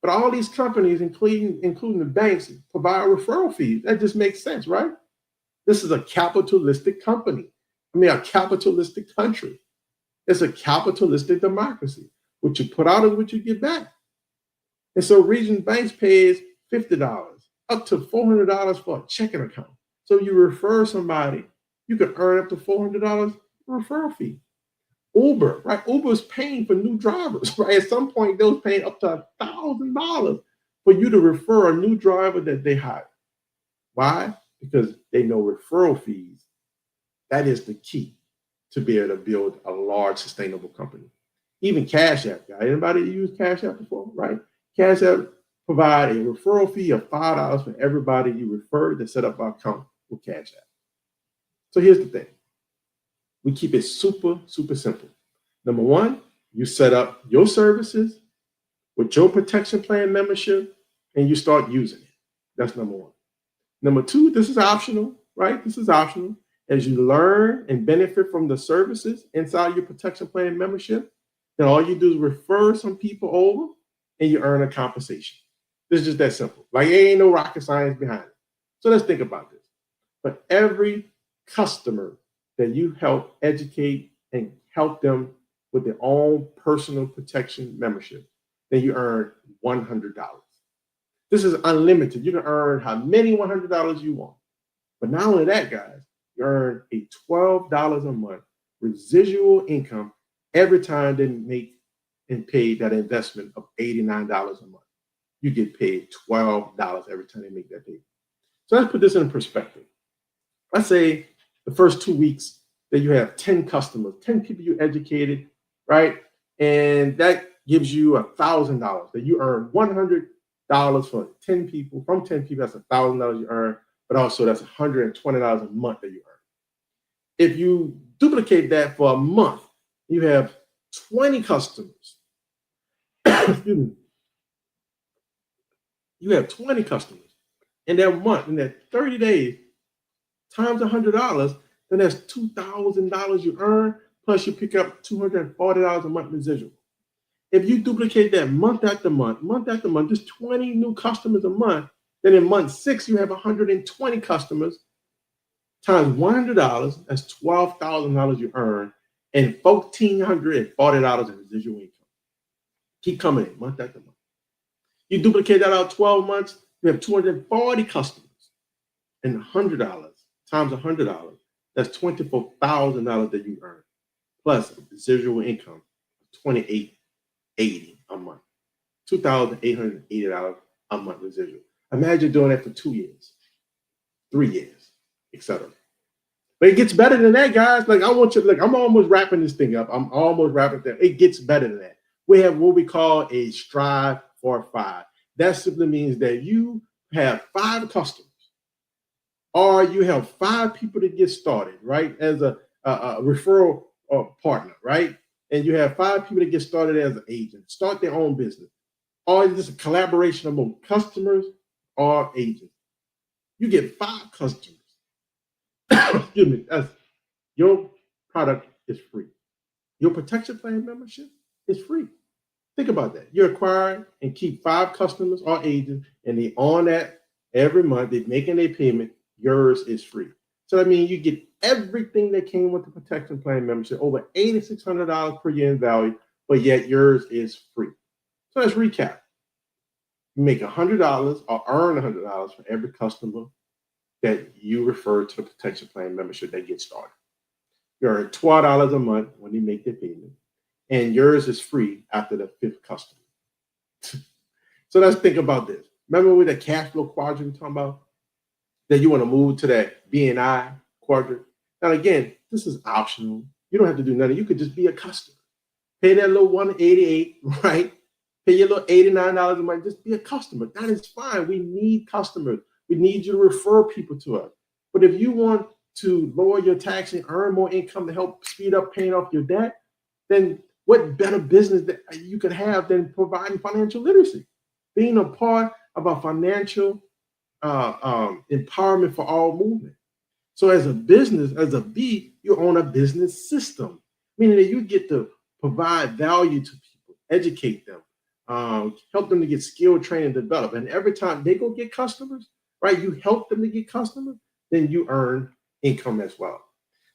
But all these companies, including the banks, provide referral fees. That just makes sense, right? This is a capitalistic company. I mean, a capitalistic country. It's a capitalistic democracy. What you put out is what you get back. And so Regions Banks pays $50, up to $400 for a checking account. So you refer somebody, you can earn up to $400 referral fee. Uber, right? Uber is paying for new drivers, right? At some point, they was paying up to $1,000 for you to refer a new driver that they hired. Why? Because they know referral fees. That is the key to be able to build a large, sustainable company. Even Cash App, guys. Anybody use Cash App before, right? Cash App provide a referral fee of $5 for everybody you refer to set up an account with Cash App. So here's the thing. We keep it super, super simple. Number one, you set up your services with your protection plan membership and you start using it. That's number one. Number two, this is optional, right? This is optional. As you learn and benefit from the services inside your protection plan membership, then all you do is refer some people over and you earn a compensation. It's just that simple. Like, there ain't no rocket science behind it. So let's think about this. For every customer that you help educate and help them with their own personal protection membership, then you earn $100. This is unlimited. You can earn how many $100 you want. But not only that, guys, you earn a $12 a month residual income every time they make and pay that investment of $89 a month. You get paid $12 every time they make that payment. So let's put this in perspective. Let's say the first 2 weeks that you have 10 customers, 10 people you educated, right? And that gives you $1,000 that you earn $100 for 10 people. From 10 people, that's $1,000 you earn, but also that's $120 a month that you earn. If you duplicate that for a month, you have 20 customers. Excuse me. You have 20 customers in that month, in that 30 days, times $100, then that's $2,000 you earn, plus you pick up $240 a month residual. If you duplicate that month after month, just 20 new customers a month, then in month 6, you have 120 customers times $100, that's $12,000 you earn, and $1,440 in residual income. Keep coming in month after month. You duplicate that out 12 months, you have 240 customers, and $100 times $100, that's $24,000 that you earn, plus residual income of $2,880 a month, $2,880 a month residual. Imagine doing that for 2 years, 3 years, etc. But it gets better than that, guys. Like, I want you, like, I'm almost wrapping this thing up. I'm almost wrapping it up. It gets better than that. We have what we call a strive for 5. That simply means that you have 5 customers, or you have 5 people to get started, right? As a referral partner, right? And you have 5 people to get started as an agent, start their own business, or just a collaboration among customers or agents. You get 5 customers. Excuse me. Your product is free. Your protection plan membership is free. Think about that. You acquire and keep 5 customers or agents, and they on that every month. They're making their payment. Yours is free. So that means you get everything that came with the protection plan membership, over $8,600 per year in value, but yet yours is free. So let's recap. You make $100 or earn $100 for every customer that you refer to the protection plan membership that gets started. You earn $12 a month when you make the payment, and yours is free after the 5th customer. So let's think about this. Remember with the cash flow quadrant we're talking about? That you want to move to that BNI quadrant. Now, again, this is optional. You don't have to do nothing. You could just be a customer. Pay that little $188, right? Pay your little $89 a month. Just be a customer. That is fine. We need customers. We need you to refer people to us. But if you want to lower your tax and earn more income to help speed up paying off your debt, then what better business that you could have than providing financial literacy? Being a part of a financial empowerment for all movement. So as a business, as a B, you own a business system, meaning that you get to provide value to people, educate them, help them to get skill training, develop. And every time they go get customers, right, you help them to get customers, then you earn income as well.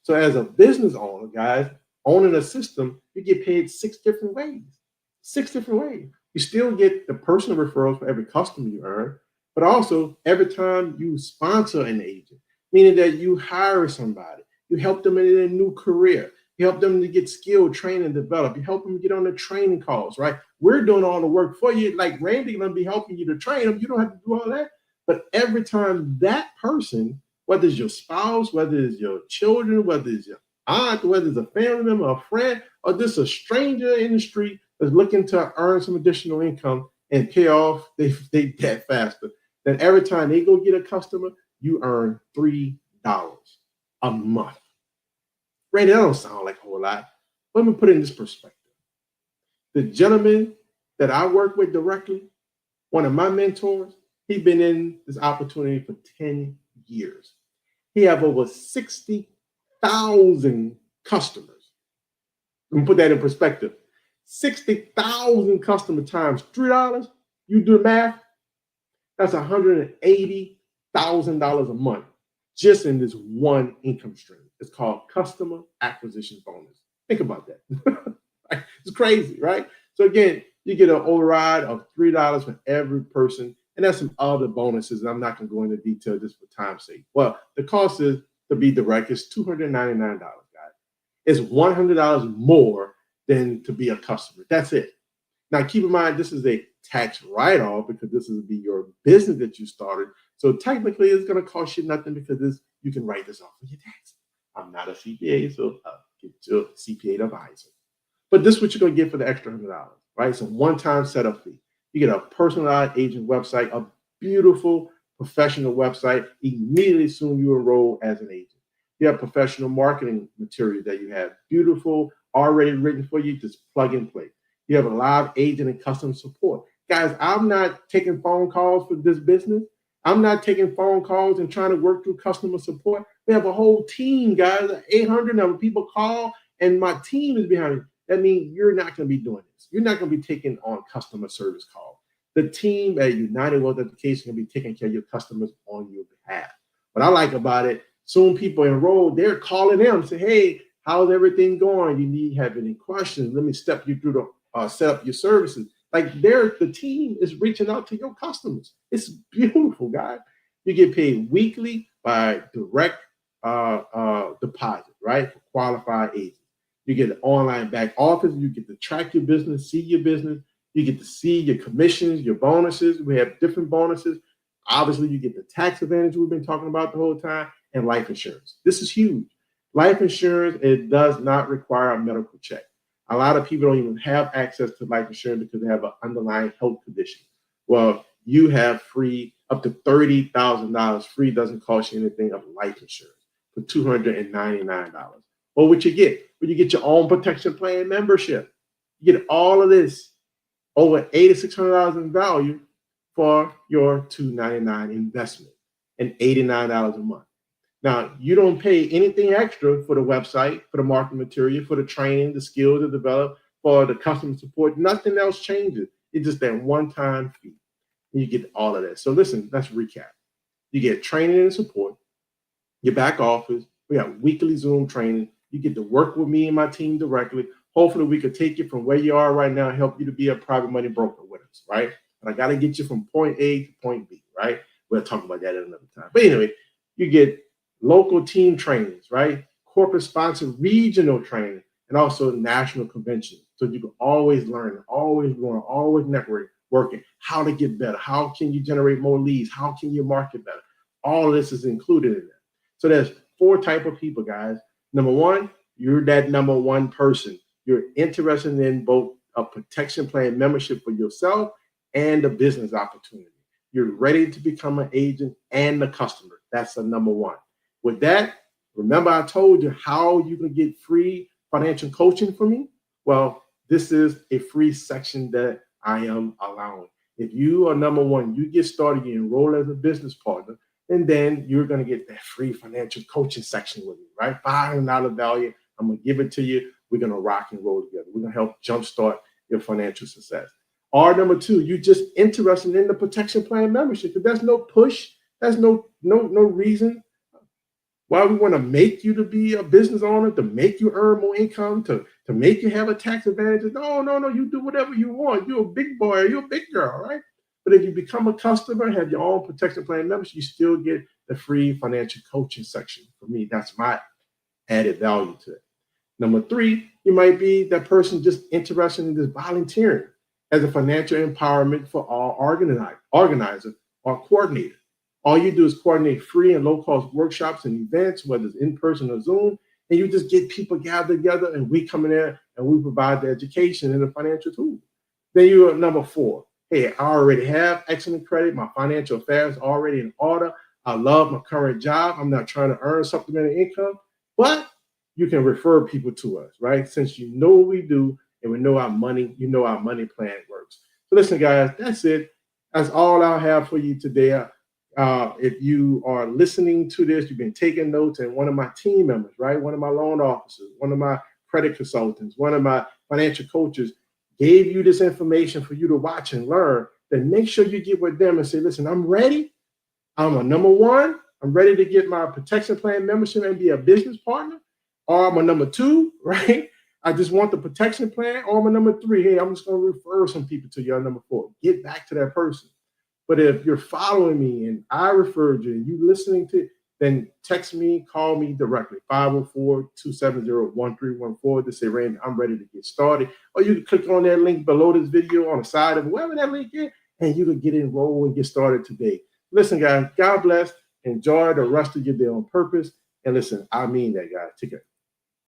So as a business owner, guys, owning a system, you get paid 6 different ways. 6 different ways. You still get the personal referrals for every customer you earn, but also every time you sponsor an agent, meaning that you hire somebody, you help them in their new career, you help them to get skilled, train, and develop. You help them get on the training calls, right? We're doing all the work for you. Like Randy gonna be helping you to train them. You don't have to do all that. But every time that person, whether it's your spouse, whether it's your children, whether it's your aunt, whether it's a family member, a friend, or just a stranger in the street that's looking to earn some additional income and pay off they debt faster, then every time they go get a customer, you earn $3 a month. Randy, that don't sound like a whole lot. Let me put it in this perspective. The gentleman that I work with directly, one of my mentors, he's been in this opportunity for 10 years. He have over 60,000 customers. Let me put that in perspective. 60,000 customer times $3, you do the math, that's $180,000 a month just in this one income stream. It's called customer acquisition bonus. Think about that. It's crazy, right? So again, you get an override of $3 for every person, and there's some other bonuses. And I'm not going to go into detail just for time's sake. Well, the cost is, to be direct, is $299, guys. It's $100 more than to be a customer. That's it. Now, keep in mind, this is a tax write-off because this is be your business that you started. So technically, it's going to cost you nothing because you can write this off of your tax. I'm not a CPA, so get your CPA advisor. But this is what you're going to get for the extra $100, right? It's a one-time setup fee. You get a personalized agent website, a beautiful professional website. Immediately soon you enroll as an agent. You have professional marketing material that you have beautiful, already written for you, just plug and play. You have a live agent and customer support. Guys, I'm not taking phone calls for this business. I'm not taking phone calls and trying to work through customer support. We have a whole team, guys, 800 of them. People call, and my team is behind it. That means you're not going to be doing this. You're not going to be taking on customer service calls. The team at United Wealth Education is going to be taking care of your customers on your behalf. What I like about it, soon people enroll, they're calling them, say, hey, how's everything going? You have any questions? Let me step you through the set up your services. Like the team is reaching out to your customers. It's beautiful, guys. You get paid weekly by direct deposit, right? For qualified agents. You get an online back office. You get to track your business, see your business. You get to see your commissions, your bonuses. We have different bonuses. Obviously, you get the tax advantage we've been talking about the whole time, and life insurance. This is huge. Life insurance, it does not require a medical check. A lot of people don't even have access to life insurance because they have an underlying health condition. Well, you have free up to $30,000 free, doesn't cost you anything, of life insurance for $299. Well, what you get? Well, you get your own protection plan membership. You get all of this, over $8,600 in value for your $299 investment and $89 a month. Now, you don't pay anything extra for the website, for the marketing material, for the training, the skills to develop, for the customer support. Nothing else changes. It's just that one-time fee. And you get all of that. So listen, let's recap. You get training and support, your back office. We have weekly Zoom training. You get to work with me and my team directly. Hopefully, we could take you from where you are right now and help you to be a private money broker with us, right? But I got to get you from point A to point B, right? We'll talk about that at another time. But anyway, you get local team trainings, right? Corporate sponsored regional training, and also national conventions. So you can always learn, always growing, always working, how to get better. How can you generate more leads? How can you market better? All of this is included in that. So there's 4 types of people, guys. Number one, you're that number one person. You're interested in both a protection plan membership for yourself and a business opportunity. You're ready to become an agent and a customer. That's the number one. With that, remember I told you how you can get free financial coaching from me? Well, this is a free section that I am allowing. If you are number one, you get started, you enroll as a business partner, and then you're going to get that free financial coaching section with me, right? $500 value. I'm going to give it to you. We're going to rock and roll together. We're going to help jumpstart your financial success. Or number two, you're just interested in the protection plan membership. Because there's no push. There's no reason Why we want to make you to be a business owner, to make you earn more income, to make you have a tax advantage. No, no, no. You do whatever you want. You're a big boy. You're a big girl, right? But if you become a customer, have your own protection plan membership, you still get the free financial coaching section. For me, that's my added value to it. Number three, you might be that person just interested in this volunteering as a financial empowerment for all organizer or coordinator. All you do is coordinate free and low-cost workshops and events, whether it's in person or Zoom, and you just get people gathered together, and we come in there and we provide the education and the financial tools. Then you are number four. Hey, I already have excellent credit. My financial affairs are already in order. I love my current job. I'm not trying to earn supplemental income, but you can refer people to us, right? Since you know what we do and we know our money, you know our money plan works. So listen, guys, that's it. That's all I'll have for you today. If you are listening to this, you've been taking notes, and one of my team members, right? One of my loan officers, one of my credit consultants, one of my financial coaches gave you this information for you to watch and learn, then make sure you get with them and say, listen, I'm ready. I'm a number one. I'm ready to get my protection plan membership and be a business partner. Or I'm a number two, right? I just want the protection plan. Or I'm a number three. Hey, I'm just going to refer some people to you. Number four. Get back to that person. But if you're following me and I referred you and you listening to, then text me, call me directly, 504-270-1314 to say, Randy, I'm ready to get started. Or you can click on that link below this video on the side of wherever that link is, and you can get enrolled and get started today. Listen, guys, God bless. Enjoy the rest of your day on purpose. And listen, I mean that, guys. Take care.